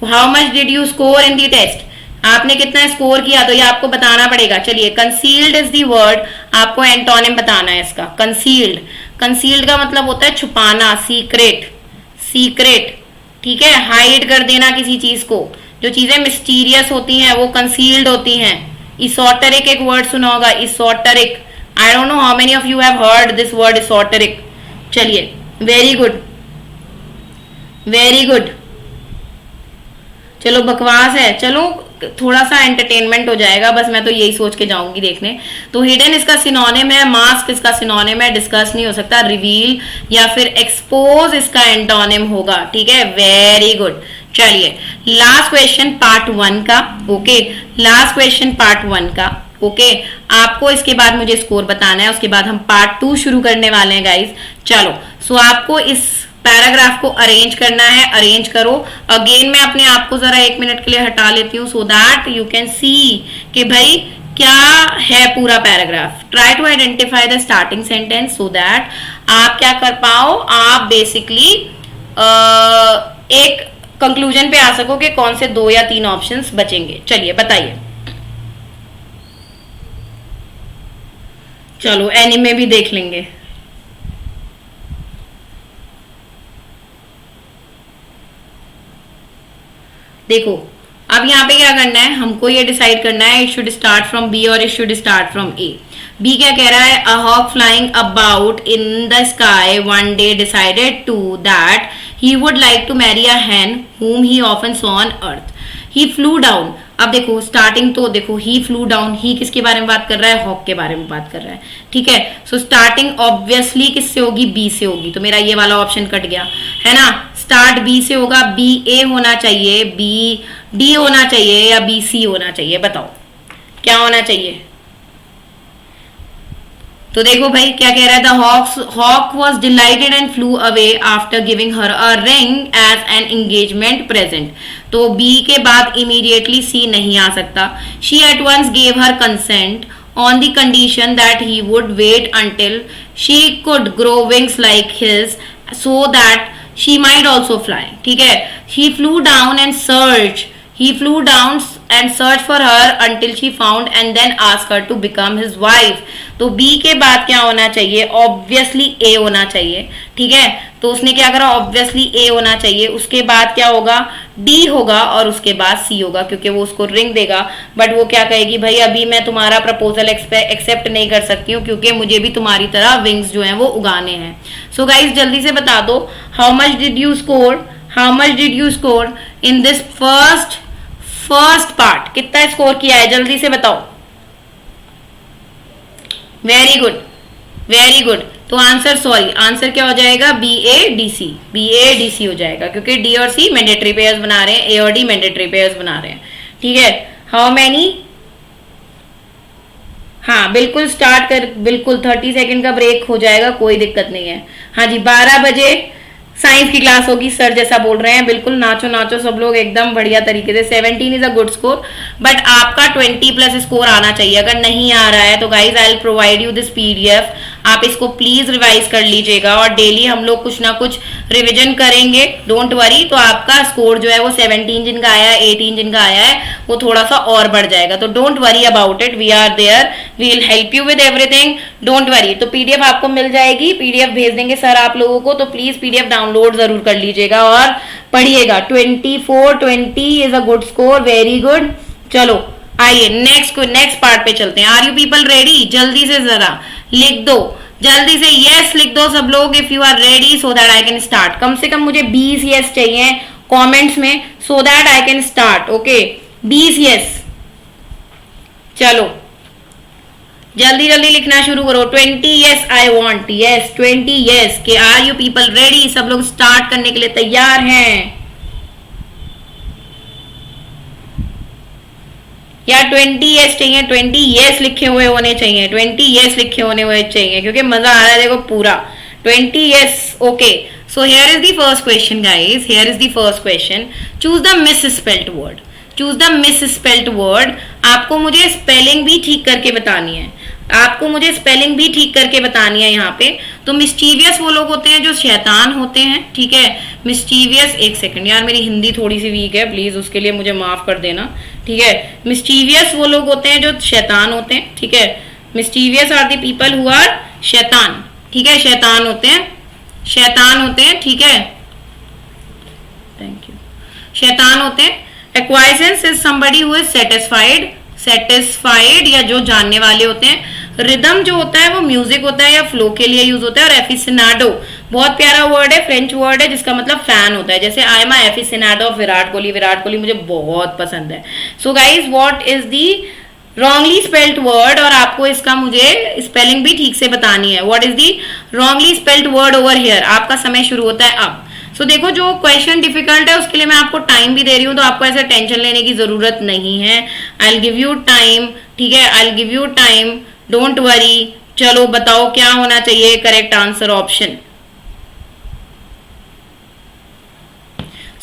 How much did you score in the test, आपने कितना स्कोर किया, तो ये आपको बताना पड़ेगा। चलिए, कंसील्ड इज दी वर्ड, आपको एंटोनिम बताना है इसका। कंसील्ड, कंसील्ड का मतलब होता है छुपाना, सीक्रेट, सीक्रेट, ठीक है, हाइड कर देना किसी चीज को। जो चीजें मिस्टीरियस होती हैं वो कंसील्ड होती हैं। इसोटेरिक एक वर्ड सुना होगा, esoteric. I don't know how many of you have heard this word esoteric. चलिए वेरी गुड वेरी गुड। चलो बकवास है, चलो थोड़ा सा एंटरटेनमेंट हो जाएगा, बस मैं तो यही सोच के जाऊंगी देखने। तो हिडन इसका सिनोनिम है, मास्क इसका सिनोनिम है, डिस्कस नहीं हो सकता, रिवील या फिर एक्सपोज इसका एंटोनिम होगा, ठीक है, वेरी गुड। चलिए लास्ट क्वेश्चन पार्ट 1 का, ओके, लास्ट क्वेश्चन पार्ट 1 का, ओके। आपको इसके बाद मुझे स्कोर बताना है, उसके बाद हम पार्ट 2 शुरू करने वाले हैं गाइज। चलो सो आपको इस पैराग्राफ को अरेंज करना है, अरेंज करो। अगेन मैं अपने आप को जरा 1 मिनट के लिए हटा लेती हूँ so that you can see कि भाई क्या है पूरा paragraph. Try to identify the starting sentence so that आप क्या कर पाओ, आप बेसिकली एक कंक्लूजन पे आ सको कि कौन से 2 या 3 ऑप्शंस बचेंगे। चलिए बताइए। चलो एनीमे भी देख लेंगे। देखो अब यहाँ पे क्या करना है, हमको ये डिसाइड करना है, it should start from B और it should start from A. B क्या कह रहा है, a hawk flying about in the sky one day decided to that he would like to marry a hen whom he often saw on earth. He flew down. अब देखो starting तो देखो ही flew down, ही किसके बारे में बात कर रहा है, हॉक के बारे में बात कर रहा है, ठीक है। सो स्टार्टिंग ऑब्वियसली किससे होगी, बी से होगी। तो मेरा ये वाला ऑप्शन कट गया है ना, स्टार्ट बी से होगा, बी ए होना चाहिए, बी डी होना चाहिए या बी सी होना चाहिए, बताओ क्या होना चाहिए। तो देखो भाई क्या कह रहा है, the hawk was delighted and flew away after giving her a ring as an engagement present. तो बी के बाद इमीडिएटली सी नहीं आ सकता। She at once gave her consent on the condition that he would wait until she could grow wings like his so that she might also fly, ठीक है। He flew down and searched He flew down and searched for her until she found and then asked her to become his wife. तो B के बाद क्या होना चाहिए? Obviously A होना चाहिए, ठीक है। तो उसने क्या करा? Obviously A होना चाहिए। उसके बाद क्या होगा? D होगा और उसके बाद C होगा, क्योंकि वो उसको रिंग देगा। बट वो क्या कहेगी? भाई अभी मैं तुम्हारा प्रपोजल एक्सेप्ट नहीं कर सकती हूँ, क्योंकि मुझे भी तुम्हारी तरह विंग्स जो हैं वो उगाने हैं। सो गाइज जल्दी से बता दो, how much did you score in this first part? कितना स्कोर किया है? जल्दी से बताओ। Very good. तो आंसर क्या हो जाएगा? BADC हो जाएगा, क्योंकि D और C मैंडेटरी पेयर्स बना रहे हैं, A और D मैंडेटरी पेयर्स बना रहे हैं, ठीक है। How many? हाँ बिल्कुल, स्टार्ट कर, बिल्कुल 30 सेकंड का ब्रेक हो जाएगा, कोई दिक्कत नहीं है। हाँ जी, 12 बजे साइंस की क्लास होगी, सर जैसा बोल रहे हैं। बिल्कुल नाचो सब लोग एकदम बढ़िया तरीके से। 17 is a good score, but आपका 20+ स्कोर आना चाहिए। अगर नहीं आ रहा है तो guys I will provide you this PDF, आप इसको प्लीज रिवाइज कर लीजिएगा, और डेली हम लोग कुछ ना कुछ रिविजन करेंगे, डोंट वरी। तो आपका स्कोर जो है वो 17 जिनका आया है, 18 जिनका आया है, वो थोड़ा सा और बढ़ जाएगा। तो don't worry about it, we are there, we will help you with everything, don't worry. तो PDF आपको मिल जाएगी, PDF भेज देंगे सर आप लोगों को, तो प्लीज PDF डाउनलोड जरूर कर लीजिएगा और पढ़िएगा। 24-20 is a good score, very good. चलो आइए नेक्स्ट पार्ट पे चलते हैं। Are you people ready? जल्दी से जरा लिख दो, जल्दी से यस लिख दो सब लोग, if you are ready, so that I can start. कम से कम मुझे 20 यस चाहिए कमेंट्स में, so that I can start. Okay 20 yes. चलो जल्दी लिखना शुरू करो। 20 yes I want, yes 20 yes. Okay are you people ready? सब लोग स्टार्ट करने के लिए तैयार हैं? या 20 यस चाहिए? 20 यस लिखे हुए होने चाहिए, 20 यस लिखे होने चाहिए, क्योंकि मजा आ रहा है देखो पूरा। 20 yes. Okay, so here is the first question guys, here is the first question. Choose the misspelled word, choose the misspelled word. आपको मुझे स्पेलिंग भी ठीक करके बतानी है, आपको मुझे स्पेलिंग भी ठीक करके बतानी है यहाँ पे। तो मिस्टीवियस वो लोग होते हैं जो शैतान होते हैं, ठीक है। मिस्टीवियस, एक सेकंड यार मेरी हिंदी थोड़ी सी वीक है, प्लीज उसके लिए मुझे माफ कर देना, ठीक है। मिस्टीवियस वो लोग होते हैं जो शैतान होते हैं, ठीक है। Mischievous are the people who are शैतान, ठीक है। शैतान होते हैं, ठीक है। Thank you. शैतान होते हैं। Acquiescence is somebody who is satisfied, या जो जानने वाले होते हैं। रिदम जो होता है वो म्यूजिक होता है या फ्लो के लिए यूज होता है। और एफिसिनाडो बहुत प्यारा वर्ड है, फ्रेंच वर्ड है, जिसका मतलब फैन होता है। जैसे I am aficionado of Virat Kohli मुझे बहुत पसंद है। So guys what is the wrongly spelled word, और आपको इसका मुझे स्पेलिंग भी ठीक से बतानी है। What is the wrongly spelled word over here? आपका समय शुरू होता है अब। सो देखो जो क्वेश्चन डिफिकल्ट है उसके लिए मैं आपको टाइम भी दे रही हूँ, तो आपको ऐसे टेंशन लेने की जरूरत नहीं है। आई विल गिव यू टाइम, ठीक है, आई will give you time, don't worry. चलो बताओ क्या होना चाहिए करेक्ट आंसर ऑप्शन।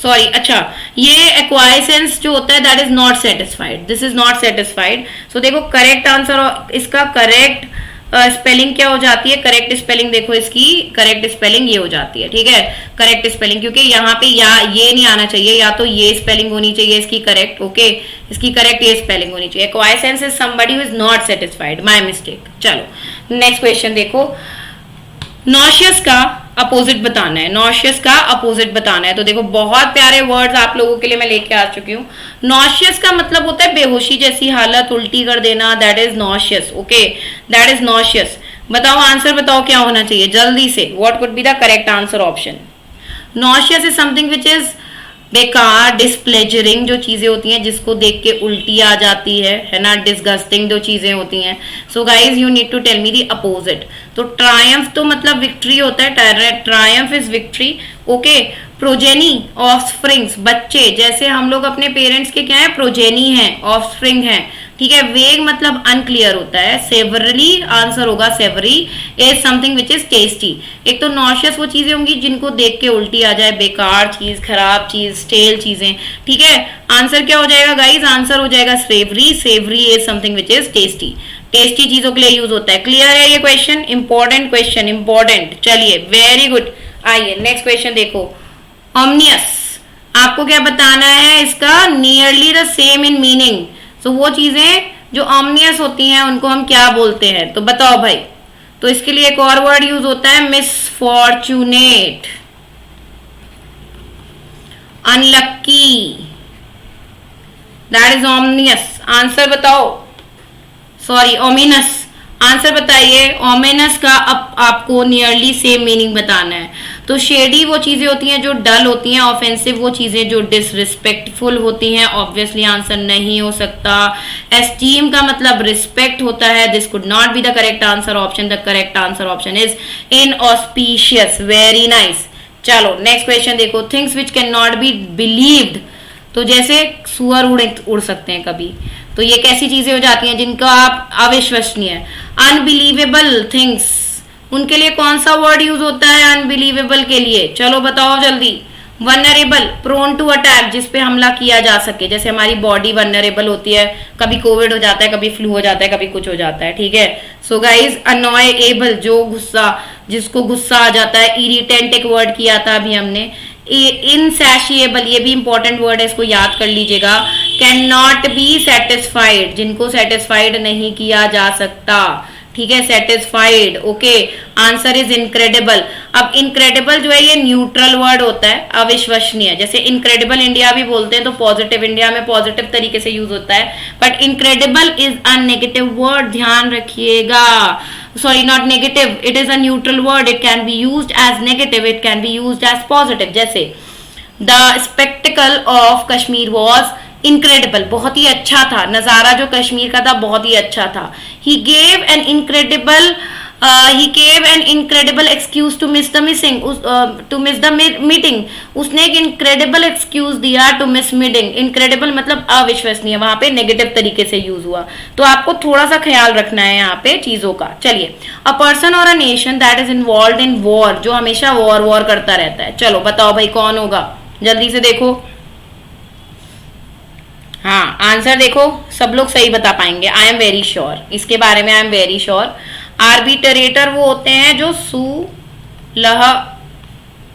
सॉरी, अच्छा ये एक्वाइसेंस जो होता है that is not satisfied, this is not satisfied. So देखो करेक्ट आंसर, इसका करेक्ट स्पेलिंग क्या हो जाती है? करेक्ट स्पेलिंग देखो, इसकी करेक्ट स्पेलिंग ये हो जाती है, ठीक है। करेक्ट स्पेलिंग, क्योंकि यहाँ पे या ये नहीं आना चाहिए, या तो ये स्पेलिंग होनी चाहिए इसकी करेक्ट, ओके। इसकी करेक्ट ये स्पेलिंग होनी चाहिए। एक्वाइसेंस is somebody who is not satisfied, my mistake. चलो नेक्स्ट क्वेश्चन देखो। नॉशियस का अपोजिट बताना है, नॉशियस का अपोजिट बताना है। तो देखो बहुत प्यारे वर्ड्स आप लोगों के लिए मैं लेके आ चुकी हूँ। नॉशियस का मतलब होता है बेहोशी जैसी हालत, उल्टी कर देना, that is nauseous, okay, that is nauseous. बताओ आंसर बताओ क्या होना चाहिए जल्दी से। What would be the correct answer option? Nauseous is something which is बेकार, डिसप्लेजरिंग जो चीजें होती हैं जिसको देख के उल्टी आ जाती है ना, डिसगस्टिंग जो चीजें होती हैं। So guys you need to tell me the opposite. तो ट्रायम्फ तो मतलब विक्ट्री होता है, triumph is victory, okay. Progeny offsprings, बच्चे, जैसे हम लोग अपने पेरेंट्स के क्या है, प्रोजेनी है, ऑफस्प्रिंग है, ठीक है। वेग मतलब अनक्लियर होता है। सेवरली आंसर होगा, savoury is something which is tasty. एक तो नॉशियस वो चीजें होंगी जिनको देख के उल्टी आ जाए, बेकार चीज, खराब चीज, स्टेल चीजें, ठीक है। आंसर क्या हो जाएगा गाइज? आंसर हो जाएगा savoury, savoury is something which is tasty, tasty चीजों के लिए यूज होता है। क्लियर है ये क्वेश्चन? Important question, important. चलिए वेरी गुड। आइए नेक्स्ट क्वेश्चन देखो। ऑमनियस, आपको क्या बताना है, इसका nearly the same in meaning. तो वो चीजें जो ऑमनियस होती हैं उनको हम क्या बोलते हैं, तो बताओ भाई। तो इसके लिए एक और वर्ड यूज होता है misfortunate, unlucky, that is ominous. Answer बताओ, सॉरी ओमिनस। आंसर बताइए। ओमिनस का आपको नियरली सेम मीनिंग बताना है। तो शेडी वो चीजें होती हैं जो डल होती हैं, ऑफेंसिव वो चीजें जो डिसरिस्पेक्टफुल होती हैं। ऑब्वियसली आंसर नहीं हो सकता। एस्टीम का मतलब रिस्पेक्ट होता है। This could not be the correct answer option. The correct answer option is inauspicious. Very nice. चलो नेक्स्ट क्वेश्चन देखो। Things which can not be believed, तो जैसे सुअर उड़ सकते हैं कभी, तो ये कैसी चीजें हो जाती हैं जिनका आप अविश्वसनीय। अनबिलीवेबल थिंग्स, उनके लिए कौन सा वर्ड यूज होता है अनबिलीवेबल के लिए, चलो बताओ जल्दी। वनरेबल, प्रोन टू अटैक, जिसपे हमला किया जा सके। जैसे हमारी बॉडी वनरेबल होती है, कभी कोविड हो जाता है, कभी फ्लू हो जाता है, कभी कुछ हो जाता है, ठीक है। सो गाइज अनॉयएबल, जो गुस्सा, जिसको गुस्सा आ जाता है। इरिटेंट एक वर्ड किया था अभी हमने। इनसैशिएबल, ये भी इंपॉर्टेंट वर्ड है, इसको याद कर लीजिएगा। कैन नॉट बी सेटिस्फाइड, जिनको सेटिस्फाइड नहीं किया जा सकता, ठीक है। Satisfied, okay. Answer is incredible. अब इनक्रेडिबल जो है ये न्यूट्रल वर्ड होता है, अविश्वसनीय। जैसे इनक्रेडिबल इंडिया भी बोलते हैं तो पॉजिटिव, इंडिया में पॉजिटिव तरीके से यूज होता है, but incredible is a negative word, ध्यान रखिएगा। sorry not negative, it is a neutral word, it can be used as negative, it can be used as positive। जैसे the spectacle of Kashmir was incredible, बहुत ही अच्छा था। नजारा जो कश्मीर का था बहुत ही अच्छा था। he gave an incredible excuse to miss the meeting, उसने एक incredible excuse दिया to miss meeting। incredible मतलब अविश्वसनीय, वहां पे नेगेटिव तरीके से यूज हुआ, तो आपको थोड़ा सा ख्याल रखना है यहाँ पे चीजों का। चलिए, अ पर्सन और a nation that is involve in war, जो हमेशा वॉर करता रहता है। चलो बताओ भाई कौन होगा, जल्दी से देखो। हाँ आंसर देखो, सब लोग सही बता पाएंगे, आई एम वेरी श्योर, इसके बारे में I am very sure. Arbitrator वो होते हैं जो सुलह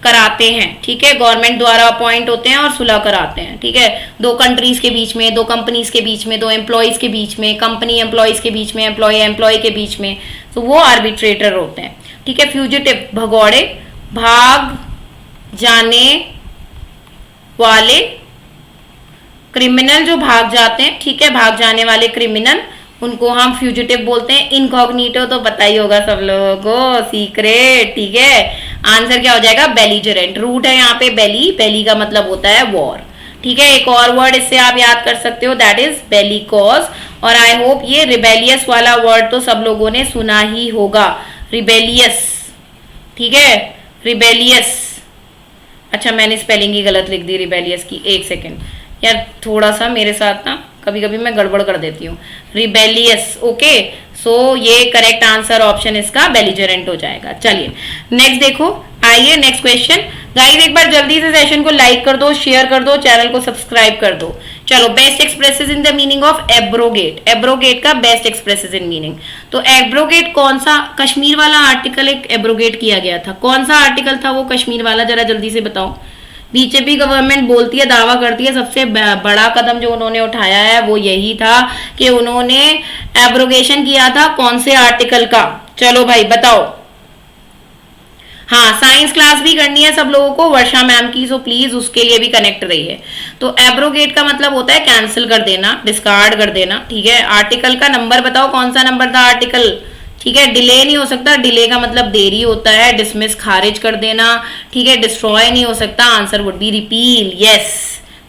कराते हैं, ठीक है, गवर्नमेंट द्वारा अपॉइंट होते हैं और सुलह कराते हैं, ठीक है। दो कंट्रीज के बीच में, दो कंपनीज के बीच में, दो एम्प्लॉयज के बीच में, कंपनी एम्प्लॉयज के बीच में, एम्प्लॉय के बीच में, तो वो आर्बिट्रेटर होते हैं, ठीक है। फ्यूजिटिव, भगौड़े, भाग जाने वाले, क्रिमिनल जो भाग जाते हैं, ठीक है, भाग जाने वाले क्रिमिनल, उनको हम फ्यूजिटिव बोलते हैं। इनकॉग्निटो तो पता ही होगा सब लोगों को, सीक्रेट, ठीक है। आंसर क्या हो जाएगा, बेलीजरेंट। रूट है यहाँ पे बेली, बेली का मतलब होता है वॉर, ठीक है। एक और वर्ड इससे आप याद कर सकते हो, दैट इज बेलिकॉज। और आई होप ये रिबेलियस वाला वर्ड तो सब लोगों ने सुना ही होगा, रिबेलियस, ठीक है, रिबेलियस। अच्छा मैंने स्पेलिंग ही गलत लिख दी रिबेलियस की, एक सेकेंड यार, थोड़ा सा मेरे साथ ना कभी कभी मैं गड़बड़ कर देती हूँ। Rebellious, okay. सो ये करेक्ट आंसर ऑप्शन इसका बेलिजरेंट हो जाएगा। चलिए नेक्स्ट देखो, आइए नेक्स्ट क्वेश्चन। गाइस एक बार जल्दी से सेशन को लाइक कर दो, शेयर कर दो, चैनल को सब्सक्राइब कर दो। चलो, best expresses in the meaning of abrogate. Abrogate का बेस्ट एक्सप्रेसेस इन मीनिंग, तो एब्रोगेट कौन सा, कश्मीर वाला आर्टिकल एक एब्रोगेट किया गया था, कौन सा आर्टिकल था वो कश्मीर वाला, जरा जल्दी से बताओ। बीजेपी गवर्नमेंट बोलती है, दावा करती है, सबसे बड़ा कदम जो उन्होंने उठाया है वो यही था कि उन्होंने एब्रोगेशन किया था कौन से आर्टिकल का, चलो भाई बताओ। हाँ साइंस क्लास भी करनी है सब लोगों को, वर्षा मैम की, सो प्लीज उसके लिए भी कनेक्ट रहिए। तो एब्रोगेट का मतलब होता है कैंसिल कर देना, डिस्कार्ड कर देना, ठीक है। आर्टिकल का नंबर बताओ, कौन सा नंबर था आर्टिकल, ठीक है। डिले नहीं हो सकता, डिले का मतलब देरी होता है। डिसमिस, खारिज कर देना, ठीक है। डिस्ट्रॉय नहीं हो सकता, answer would be repeal, yes.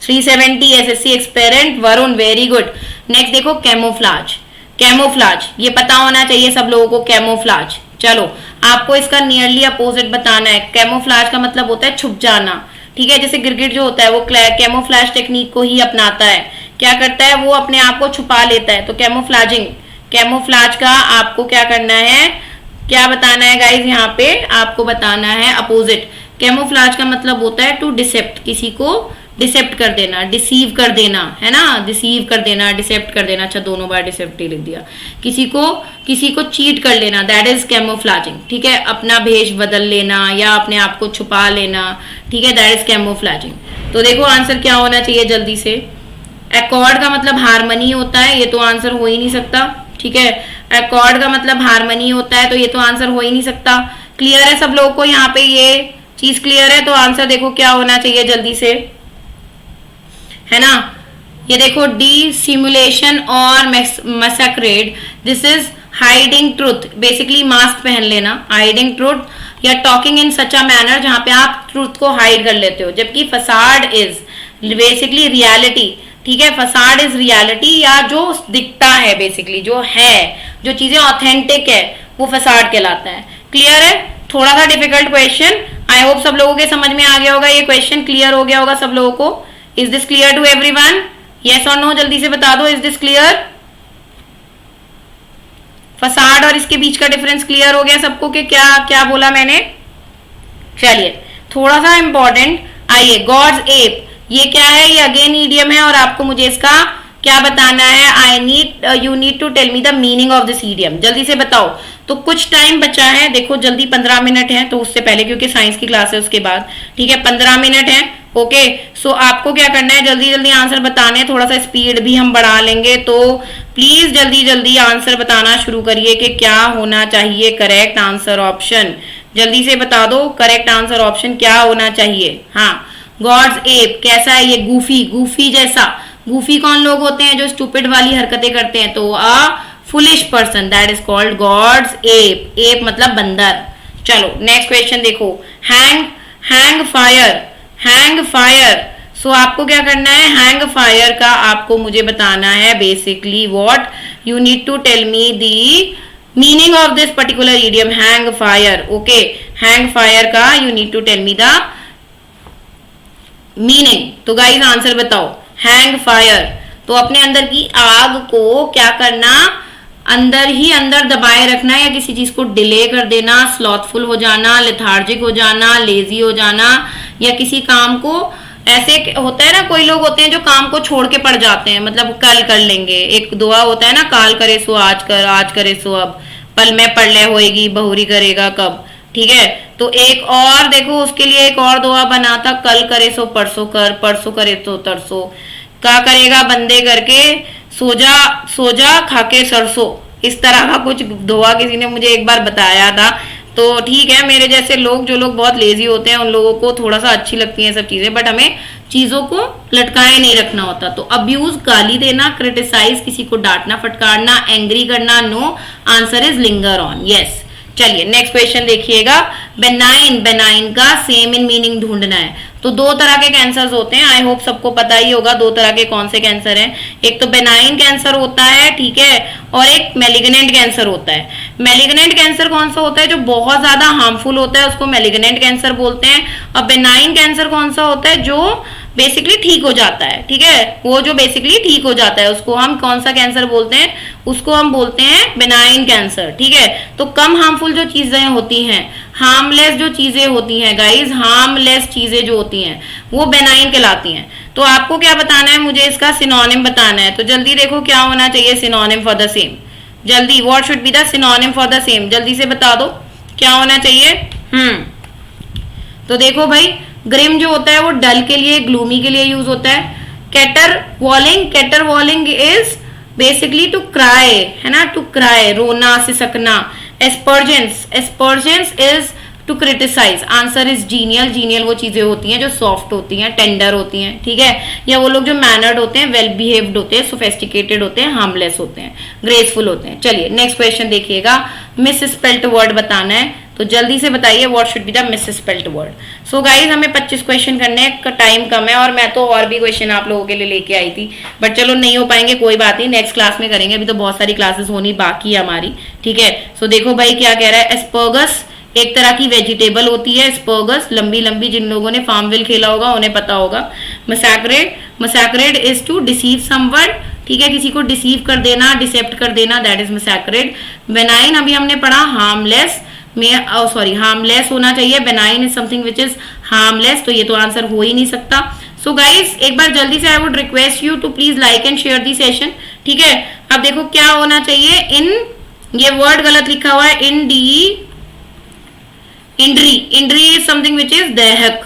370 SSC aspirant Varun, very good. Next देखो, कैमोफ्लाज। कैमोफ्लाज ये पता होना चाहिए सब लोगों को, कैमोफ्लाज। चलो आपको इसका नियरली अपोजिट बताना है। कैमोफ्लाज का मतलब होता है छुप जाना, ठीक है। जैसे गिरगिट जो होता है वो कैमोफ्लाज टेक्निक को ही अपनाता है, क्या करता है वो अपने आप को छुपा लेता है, तो कैमोफ्लाजिंग। कैमोफ्लाज का आपको क्या करना है, क्या बताना है गाइज, यहाँ पे आपको बताना है अपोजिट। कैमोफ्लाज का मतलब होता है टू डिसेप्ट, किसी को डिसेप्ट कर देना, डिसीव कर देना, है ना, डिसीव कर देना, डिसेप्ट कर देना। अच्छा दोनों बार डिसेप्ट ही लिख दिया। किसी को चीट कर लेना, दैट इज कैमोफ्लाजिंग, ठीक है। अपना भेष बदल लेना या अपने आप को छुपा लेना, ठीक है, दैट इज कैमोफ्लाजिंग। तो देखो आंसर क्या होना चाहिए जल्दी से। एकॉर्ड का मतलब हारमनी होता है, ये तो आंसर हो ही नहीं सकता। ठीक है, एकॉर्ड का मतलब हारमनी होता है, तो ये तो आंसर हो ही नहीं सकता। क्लियर है सब लोगों को यहाँ पे, ये चीज क्लियर है। तो आंसर देखो क्या होना चाहिए जल्दी से, है ना। ये देखो डी सिमुलेशन और masquerade, this is hiding truth, basically mask पहन लेना, हाइडिंग ट्रूथ या talking in such a manner जहां पे आप ट्रूथ को हाइड कर लेते हो, जबकि फसाड इज बेसिकली रियलिटी। ठीक है, फसाड इज रियलिटी, या जो दिखता है बेसिकली, जो है, जो चीजें ऑथेंटिक है, वो फसाड कहलाता है। क्लियर है, थोड़ा सा डिफिकल्ट क्वेश्चन, आई होप सब लोगों के समझ में आ गया होगा, ये क्वेश्चन क्लियर हो गया होगा सब लोगों को। Is this clear to everyone? Yes और नो जल्दी से बता दो, इज दिस क्लियर? फसाड और इसके बीच का डिफरेंस क्लियर हो गया सबको कि क्या क्या बोला मैंने? चलिए थोड़ा सा इंपॉर्टेंट, आइए गॉड्स एप, ये क्या है? ये अगेन ईडियम है और आपको मुझे इसका क्या बताना है? I need, you need to tell me the meaning of this idiom, जल्दी से बताओ। तो कुछ टाइम बचा है, देखो जल्दी, 15 मिनट है, तो उससे पहले क्योंकि साइंस की क्लास है उसके बाद, ठीक है 15 मिनट है। ओके, सो आपको क्या करना है, जल्दी जल्दी आंसर बताने, थोड़ा सा स्पीड भी हम बढ़ा लेंगे, तो प्लीज जल्दी जल्दी आंसर बताना शुरू करिए कि क्या होना चाहिए करेक्ट आंसर ऑप्शन। जल्दी से बता दो करेक्ट आंसर ऑप्शन क्या होना चाहिए। हाँ, गॉड्स एप कैसा है? ये गूफी, गूफी जैसा। गूफी कौन लोग होते हैं? जो स्टूपिड वाली हरकतें करते हैं, तो a foolish person, that is called god's ape. Ape मतलब बंदर। चलो नेक्स्ट क्वेश्चन देखो, hang fire, hang fire. So आपको क्या करना है, हैंग फायर का आपको मुझे बताना है basically what you need to tell me the meaning of this particular idiom, hang fire. Okay, hang fire का you need to tell me the meaning. तो गाइस आंसर बताओ, हैंग फायर, तो अपने अंदर की आग को क्या करना, अंदर ही अंदर दबाए रखना, या किसी चीज को डिले कर देना, स्लॉथफुल हो जाना, लेथार्जिक हो जाना, लेजी हो जाना, या किसी काम को ऐसे होता है ना, कोई लोग होते हैं जो काम को छोड़ के पड़ जाते हैं, मतलब कल कर लेंगे। एक दुआ होता है ना, काल करे सो आज कर, आज करे सो अब, पल में पढ़ ले होएगी, बहुरी करेगा कब। ठीक है, तो एक और देखो उसके लिए एक और दुआ बना था, कल करे सो परसों कर, परसों करे तो तरसों, क्या करेगा बंदे करके, सो जा खाके सरसों। इस तरह का कुछ दुआ किसी ने मुझे एक बार बताया था। तो ठीक है, मेरे जैसे लोग, जो लोग बहुत लेजी होते हैं, उन लोगों को थोड़ा सा अच्छी लगती हैं सब चीजें, बट हमें चीजों को लटकाए नहीं रखना होता। तो अब्यूज गाली देना, क्रिटिसाइज किसी को डांटना फटकारना, एंग्री करना, no, answer is linger on, yes. चलिए नेक्स्ट क्वेश्चन देखिएगा, बेनाइन, बेनाइन का सेम इन मीनिंग ढूंढना है। तो दो तरह के कैंसर होते हैं, आई होप सबको पता ही होगा दो तरह के कौन से कैंसर हैं। एक तो बेनाइन कैंसर होता है, ठीक है, और एक मैलिग्नेंट कैंसर होता है। मैलिग्नेंट कैंसर कौन सा होता है? जो बहुत ज्यादा हार्मफुल होता है उसको मैलिग्नेंट कैंसर बोलते हैं। और बेनाइन कैंसर कौन सा होता है? जो बेसिकली ठीक हो जाता है, ठीक है, वो जो बेसिकली ठीक हो जाता है उसको हम कौन सा कैंसर बोलते हैं? उसको हम बोलते हैं बेनाइन कैंसर। ठीक है, तो कम हार्मफुल जो चीजें होती हैं, हार्मलेस जो चीजें होती हैं गाइज, हार्मलेस चीजें जो होती हैं वो बेनाइन कहलाती हैं। तो आपको क्या बताना है, मुझे इसका सिनोनिम बताना है। तो जल्दी देखो क्या होना चाहिए सिनोनिम फॉर द सेम, जल्दी, what should be the synonym for the same, जल्दी से बता दो क्या होना चाहिए। तो देखो भाई, ग्रिम जो होता है वो डल के लिए, ग्लूमी के लिए यूज होता है। Caterwauling, caterwauling is basically to cry, है ना, टू क्राई, रोना, सिसकना। Aspersions, aspersions is to criticize, answer is genial. Genial वो चीजें होती हैं जो सॉफ्ट होती हैं, टेंडर होती हैं, ठीक है, या वो लोग जो मैनर्ड होते हैं, वेल बिहेव्ड होते हैं, सोफेस्टिकेटेड होते हैं, हार्मलेस होते हैं, ग्रेसफुल होते हैं। चलिए नेक्स्ट क्वेश्चन देखिएगा, मिस स्पेल्ट वर्ड बताना है। तो जल्दी से बताइए what should be the miss spelt word. So guys हमें 25 क्वेश्चन करने का टाइम कम है, और मैं तो और भी क्वेश्चन आप लोगों के लिए लेके आई थी, बट चलो नहीं हो पाएंगे, कोई बात नहीं, नेक्स्ट क्लास में करेंगे, अभी तो बहुत सारी क्लासेस होनी बाकी है हमारी। ठीक है, सो देखो भाई क्या कह रहा है, एस्पर्गस एक तरह की वेजिटेबल होती है, एस्पर्गस लंबी लंबी, जिन लोगों ने फार्मविल खेला होगा उन्हें पता होगा। मसैक्रेड, मसैक्रेड इज टू डिसीव समवन, ठीक है, किसी को डिसीव कर देना, डिसेप्ट कर देना, दैट इज मसैक्रेड। बेनाइन अभी हमने पढ़ा हार्मलेस में, सॉरी हार्मलेस होना चाहिए, benign is something which is harmless, तो ये तो आंसर हो ही नहीं सकता। सो गाइज एक बार जल्दी से I would request you to please like and share the session. ठीक है, अब देखो क्या होना चाहिए, इन, ये वर्ड गलत लिखा हुआ है, in D, incendiary, incendiary is something which is दहक,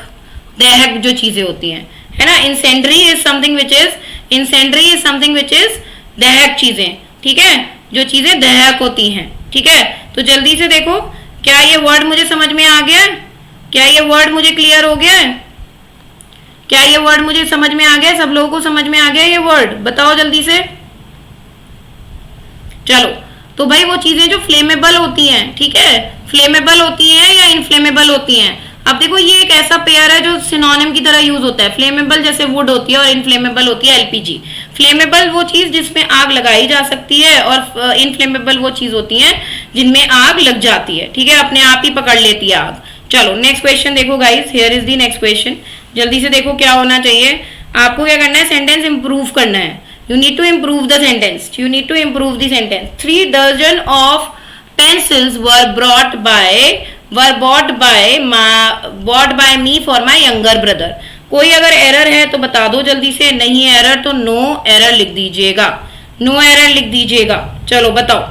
दहक जो चीजें होती हैं, है ना। Incendiary is something which is दहक चीजें, ठीक है, जो चीजें दहक होती हैं, ठीक है। तो जल्दी से देखो, क्या ये वर्ड मुझे समझ में आ गया? क्या ये वर्ड मुझे क्लियर हो गया? क्या ये वर्ड मुझे समझ में आ गया? सब लोगों को समझ में आ गया ये वर्ड? बताओ जल्दी से। चलो, तो भाई वो चीजें जो फ्लेमेबल होती हैं, ठीक है, फ्लेमेबल होती हैं या इनफ्लेमेबल होती हैं। अब देखो ये एक ऐसा पेयर है जो सिनोनिम की तरह यूज होता है। फ्लेमेबल जैसे वुड होती है और इनफ्लेमेबल होती है एलपीजी। फ्लेमेबल वो चीज जिसमें आग लगाई जा सकती है और इनफ्लेमेबल वो चीज होती है जिनमें आग लग जाती है, ठीक है, अपने आप ही पकड़ लेती है आग। चलो नेक्स्ट क्वेश्चन देखो guys, here is the next question. जल्दी से देखो क्या होना चाहिए आपको। क्या करना है? सेंटेंस इंप्रूव करना है। You need to improve the sentence. You need to improve the sentence. 3 dozen of pencils were bought by me for my younger brother. कोई अगर एरर है तो बता दो जल्दी से, नहीं है एरर तो नो एरर लिख दीजिएगा, नो एरर लिख दीजिएगा। चलो बताओ।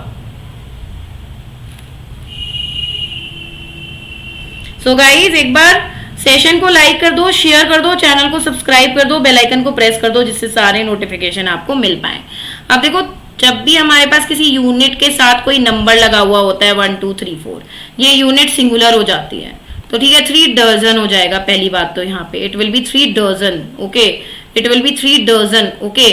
सो गाइज एक बार सेशन को लाइक कर दो, शेयर कर दो, चैनल को सब्सक्राइब कर दो, बेल आइकन को प्रेस कर दो जिससे सारे नोटिफिकेशन आपको मिल पाए। अब देखो, जब भी हमारे पास किसी यूनिट के साथ कोई नंबर लगा हुआ होता है 1 2 3 4, ये यूनिट सिंगुलर हो जाती है, तो ठीक है 3 डजन हो जाएगा। पहली बात तो यहाँ पे it will be 3 dozen, okay, it will be 3 dozen, okay.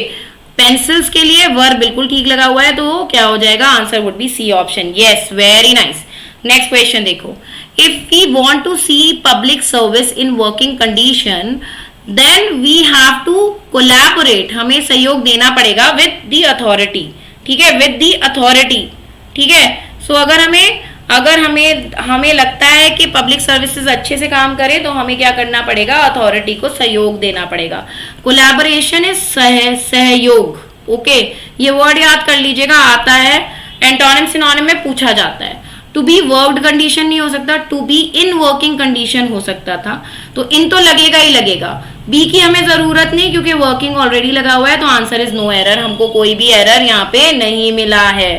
Pencils के लिए वर्ब बिल्कुल ठीक लगा हुआ है, तो क्या हो जाएगा? Answer would be C option. Yes, very nice. Next question देखो, if we want to see public service in working condition then we have to collaborate, हमें सहयोग देना पड़ेगा with the authority, ठीक है, with the authority, ठीक है। सो अगर हमें लगता है कि पब्लिक सर्विसेज अच्छे से काम करे तो हमें क्या करना पड़ेगा? अथॉरिटी को सहयोग देना पड़ेगा। कोलैबोरेशन इज सहयोग, ओके, ये वर्ड याद कर लीजिएगा, आता है एंटोनिम सिनोनिम में पूछा जाता है। टू बी वर्क्ड कंडीशन नहीं हो सकता, to be in working condition हो सकता था, तो इन तो लगेगा ही लगेगा। बी की हमें जरूरत नहीं क्योंकि वर्किंग ऑलरेडी लगा हुआ है, तो आंसर इज नो एरर, हमको कोई भी एरर यहाँ पे नहीं मिला है।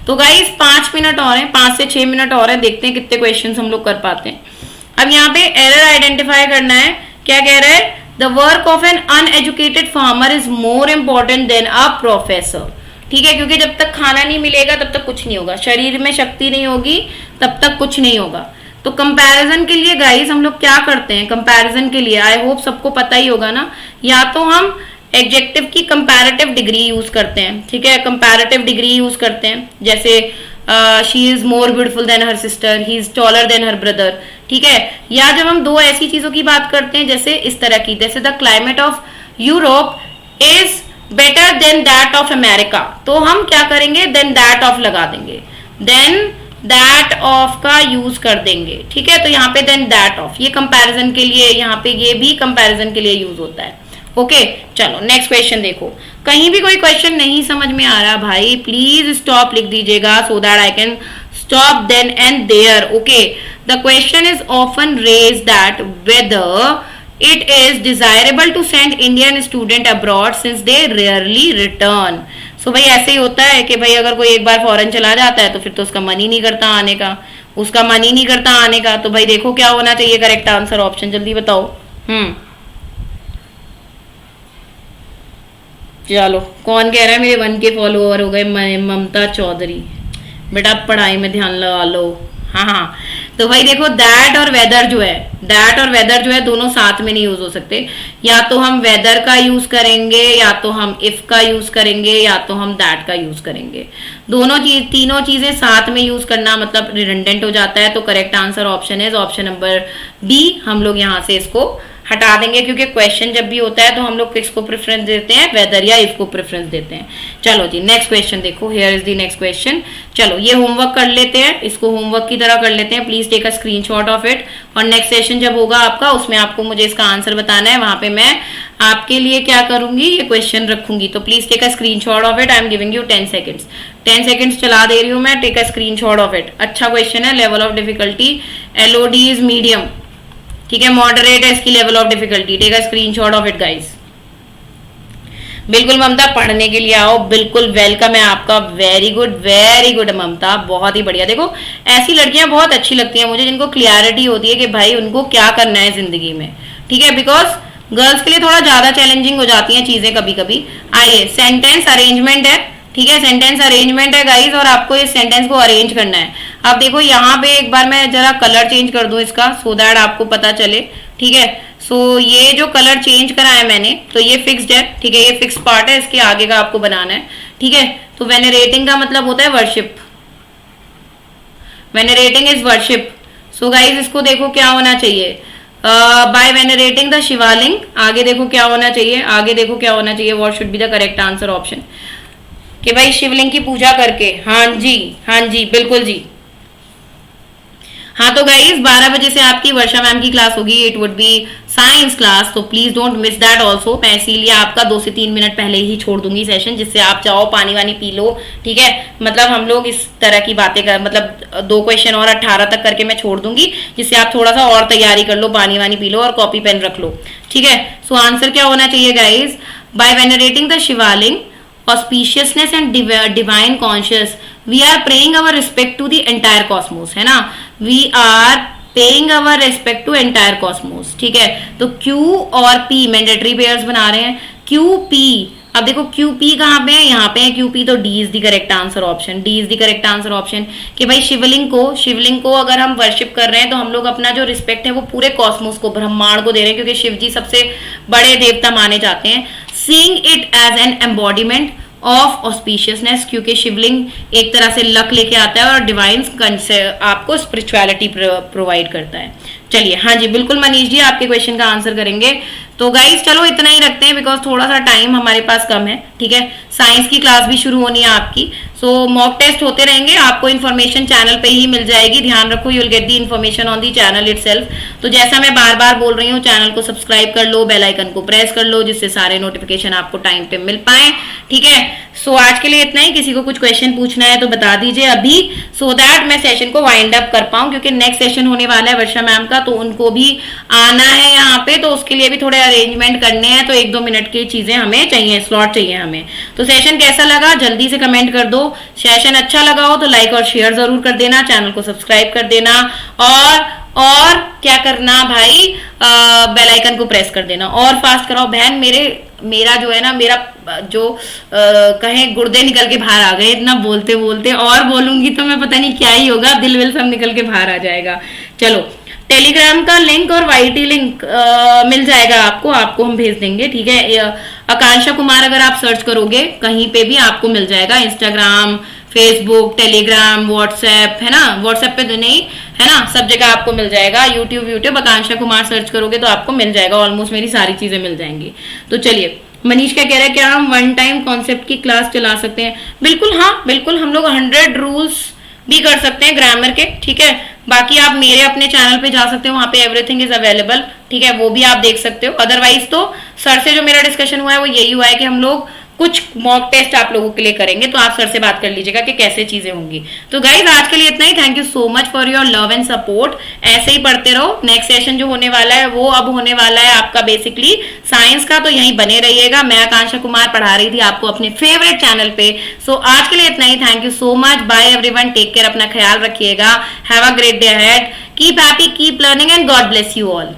तो गाइस 5 मिनट और हैं, 5 से 6 मिनट और है, देखते हैं कितने क्वेश्चन हम लोग कर पाते हैं। अब यहाँ पे एरर आइडेंटिफाई करना है। क्या कह रहा है? The work of an uneducated farmer is more important than a professor, ठीक है, क्योंकि जब तक खाना नहीं मिलेगा तब तक कुछ नहीं होगा, शरीर में शक्ति नहीं होगी तब तक कुछ नहीं होगा। तो कंपैरिजन के लिए गाइस हम लोग क्या करते हैं? कंपैरिजन के लिए आई होप सबको पता ही होगा ना, या तो हम एडजेक्टिव की कंपैरेटिव डिग्री यूज करते हैं, ठीक है, कंपैरेटिव डिग्री यूज करते हैं, जैसे she is more beautiful then her sister, he is taller than her brother, ठीक है। या जब हम दो ऐसी चीजों की बात करते हैं जैसे इस तरह की, जैसे the climate of Europe is better than that of America, तो हम क्या करेंगे? देन दैट ऑफ लगा देंगे, देन दैट ऑफ का यूज कर देंगे, ठीक है। तो यहाँ पे देन दैट ऑफ, ये कंपैरिजन के लिए, यहाँ पे ये भी कंपैरिजन के लिए यूज होता है, ओके। चलो नेक्स्ट क्वेश्चन देखो। कहीं भी कोई क्वेश्चन नहीं समझ में आ रहा भाई, प्लीज स्टॉप लिख दीजिएगा so that I can stop then and there, okay. The question is often raise that whether it is desirable to send Indian student abroad since they rarely return. So भाई ऐसे ही होता है कि भाई अगर कोई एक बार फॉरेन चला जाता है तो फिर तो उसका मन ही नहीं करता आने का, उसका मन ही नहीं करता आने का। तो भाई देखो क्या होना चाहिए करेक्ट आंसर ऑप्शन, जल्दी बताओ। चलो कौन कह रहा है? मेरे 1 के फॉलोअर हो गए। ममता चौधरी, बेटा पढ़ाई में ध्यान लगा लो। हाँ, तो भाई देखो दैट और वेदर जो है दोनों साथ में नहीं यूज हो सकते। या तो हम वेदर का यूज करेंगे, या तो हम इफ का यूज करेंगे, या तो हम दैट का यूज करेंगे। तीनों चीजें साथ में यूज करना मतलब रिडंडेंट हो जाता है। तो correct answer option is option number B. हम लोग यहाँ से इसको हटा देंगे क्योंकि क्वेश्चन जब भी होता है तो हम लोग किसको प्रेफरेंस देते हैं? वेदर या इफ को प्रेफरेंस देते हैं। चलो जी नेक्स्ट क्वेश्चन देखो, here is the next question. चलो ये होमवर्क कर लेते हैं, इसको होमवर्क की तरह कर लेते हैं। Please take a screenshot of it, और नेक्स्ट सेशन जब होगा आपका उसमें आपको मुझे इसका आंसर बताना है। वहां पे मैं आपके लिए क्या करूंगी? ये क्वेश्चन रखूंगी। तो please take a screenshot of it. I am giving you 10 seconds. 10 seconds चला दे रही हूँ मैं। Take a screenshot of it. अच्छा क्वेश्चन है। Level of difficulty LOD is medium, ठीक है, मॉडरेट है इसकी level of difficulty. Take a screenshot of it guys. बिल्कुल ममता पढ़ने के लिए आओ, बिल्कुल वेलकम है आपका। वेरी गुड ममता, बहुत ही बढ़िया। देखो ऐसी लड़कियां बहुत अच्छी लगती हैं मुझे जिनको क्लियरिटी होती है कि भाई उनको क्या करना है जिंदगी में, ठीक है। बिकॉज गर्ल्स के लिए थोड़ा ज्यादा चैलेंजिंग हो जाती हैं चीजें कभी कभी। आइए, सेंटेंस अरेंजमेंट है, ठीक है, सेंटेंस अरेंजमेंट है गाइस, और आपको इस सेंटेंस को अरेंज करना है। अब देखो यहाँ पे एक बार मैं जरा कलर चेंज कर दूं इसका, सो दैट आपको पता चले, ठीक है। सो ये जो कलर चेंज करा है मैंने, तो ये फिक्स्ड है, ठीक है, ये फिक्स पार्ट है, इसके आगे का आपको बनाना है, ठीक है। तो वेनरेटिंग का मतलब होता है worship, venerating is worship. So guys इसको देखो क्या होना चाहिए, बाय वेनरेटिंग द शिवालिंग, आगे देखो क्या होना चाहिए, आगे देखो क्या होना चाहिए, what should be the correct answer option, कि भाई शिवलिंग की पूजा करके। हाँ जी, हाँ जी, बिल्कुल जी। हाँ तो गाइज 12 बजे से आपकी वर्षा मैम की क्लास होगी, it would be science class, तो please don't miss that also. मैं इसीलिए आपका 2 से 3 मिनट पहले ही छोड़ दूंगी सेशन, जिससे आप जाओ पानी वानी पी लो, ठीक है। मतलब हम लोग इस तरह की बातें कर, मतलब 2 क्वेश्चन और 18 तक करके मैं छोड़ दूंगी, जिससे आप थोड़ा सा और तैयारी कर लो, पानी वानी पी लो और कॉपी पेन रख लो, ठीक है। सो आंसर क्या होना चाहिए guys, by venerating the Shivling, auspiciousness and divine conscious, we are paying our respect to the entire cosmos, है ना, we are paying our respect to entire cosmos, ठीक है। तो Q और P मैंडेटरी पेयर्स बना रहे हैं, QP। अब देखो QP कहाँ पे है, यहाँ पे है QP, तो D is the correct answer option, D is the correct answer option. कि भाई शिवलिंग को अगर हम वर्शिप कर रहे हैं तो हम लोग अपना जो रिस्पेक्ट है वो पूरे कॉस्मोस को, ब्रह्मांड को दे रहे हैं, क्योंकि शिव जी सबसे बड़े देवता माने जाते हैं। Seeing it as an embodiment of auspiciousness, क्योंकि शिवलिंग एक तरह से लक लेके आता है और डिवाइन आपको स्पिरिचुअलिटी प्रोवाइड करता है। चलिए, हाँ जी बिल्कुल मनीष जी आपके क्वेश्चन का आंसर करेंगे। तो गाइस चलो इतना ही रखते हैं, बिकॉज थोड़ा सा टाइम हमारे पास कम है, ठीक है। साइंस की क्लास भी शुरू होनी है आपकी, सो मॉक टेस्ट होते रहेंगे, आपको इन्फॉर्मेशन चैनल पे ही मिल जाएगी, ध्यान रखो, you will get the information on the channel itself. तो जैसा मैं बार बार बोल रही हूँ, चैनल को सब्सक्राइब कर लो, बेल आइकन को प्रेस कर लो, जिससे सारे नोटिफिकेशन आपको टाइम पे मिल पाए, ठीक है। सो आज के लिए इतना ही, किसी को कुछ क्वेश्चन पूछना है तो बता दीजिए अभी, सो दैट मैं सेशन को वाइंड अप कर पाऊँ, क्योंकि नेक्स्ट सेशन होने वाला है वर्षा मैम का, तो उनको भी आना है यहाँ पे, तो उसके लिए भी थोड़े अरेंजमेंट करने हैं, तो 1-2 मिनट की चीजें हमें चाहिए, स्लॉट चाहिए हमें। तो सेशन कैसा लगा जल्दी से कमेंट कर दो, सेशन अच्छा लगा हो तो लाइक और शेयर जरूर कर देना, चैनल को सब्सक्राइब कर देना, और क्या करना भाई, बेल आइकन को प्रेस कर देना, और फास्ट कराओ बहन, मेरा जो है ना, मेरा जो कहें गुर्दे निकल के बाहर आ गए इतना बोलते बोलते, और बोलूंगी तो मैं पता नहीं क्या ही होगा, दिल विल सब निकल के बाहर आ जाएगा। चलो, टेलीग्राम का लिंक और वाईटी लिंक मिल जाएगा आपको हम भेज देंगे, ठीक है। आकांक्षा कुमार अगर आप सर्च करोगे कहीं पे भी आपको मिल जाएगा, इंस्टाग्राम, फेसबुक, टेलीग्राम, व्हाट्सएप, है ना, व्हाट्सएप पे तो नहीं, है ना, सब जगह आपको मिल जाएगा, यूट्यूब आकांक्षा कुमार सर्च करोगे तो आपको मिल जाएगा, ऑलमोस्ट मेरी सारी चीजें मिल जाएंगी। तो चलिए, मनीष क्या कह रहा है, क्या हम 1 टाइम कॉन्सेप्ट की क्लास चला सकते हैं? बिल्कुल, हाँ बिल्कुल, हम लोग 100 रूल्स भी कर सकते हैं ग्रामर के, ठीक है। बाकी आप मेरे अपने चैनल पे जा सकते हो, वहां पे एवरीथिंग इज अवेलेबल, ठीक है, वो भी आप देख सकते हो। अदरवाइज तो सर से जो मेरा डिस्कशन हुआ है वो यही हुआ है कि हम लोग कुछ मॉक टेस्ट आप लोगों के लिए करेंगे, तो आप सर से बात कर लीजिएगा कि कैसे चीजें होंगी। तो गाइज आज के लिए इतना ही, thank you so much for your love and support, ऐसे ही पढ़ते रहो। नेक्स्ट सेशन जो होने वाला है वो अब होने वाला है आपका बेसिकली साइंस का, तो यहीं बने रहिएगा। मैं आकांक्षा कुमार पढ़ा रही थी आपको अपने फेवरेट चैनल पे। सो आज के लिए इतना ही, thank you so much, bye everyone, take care, अपना ख्याल रखिएगा, have a great day ahead, keep happy, keep learning and God bless you all.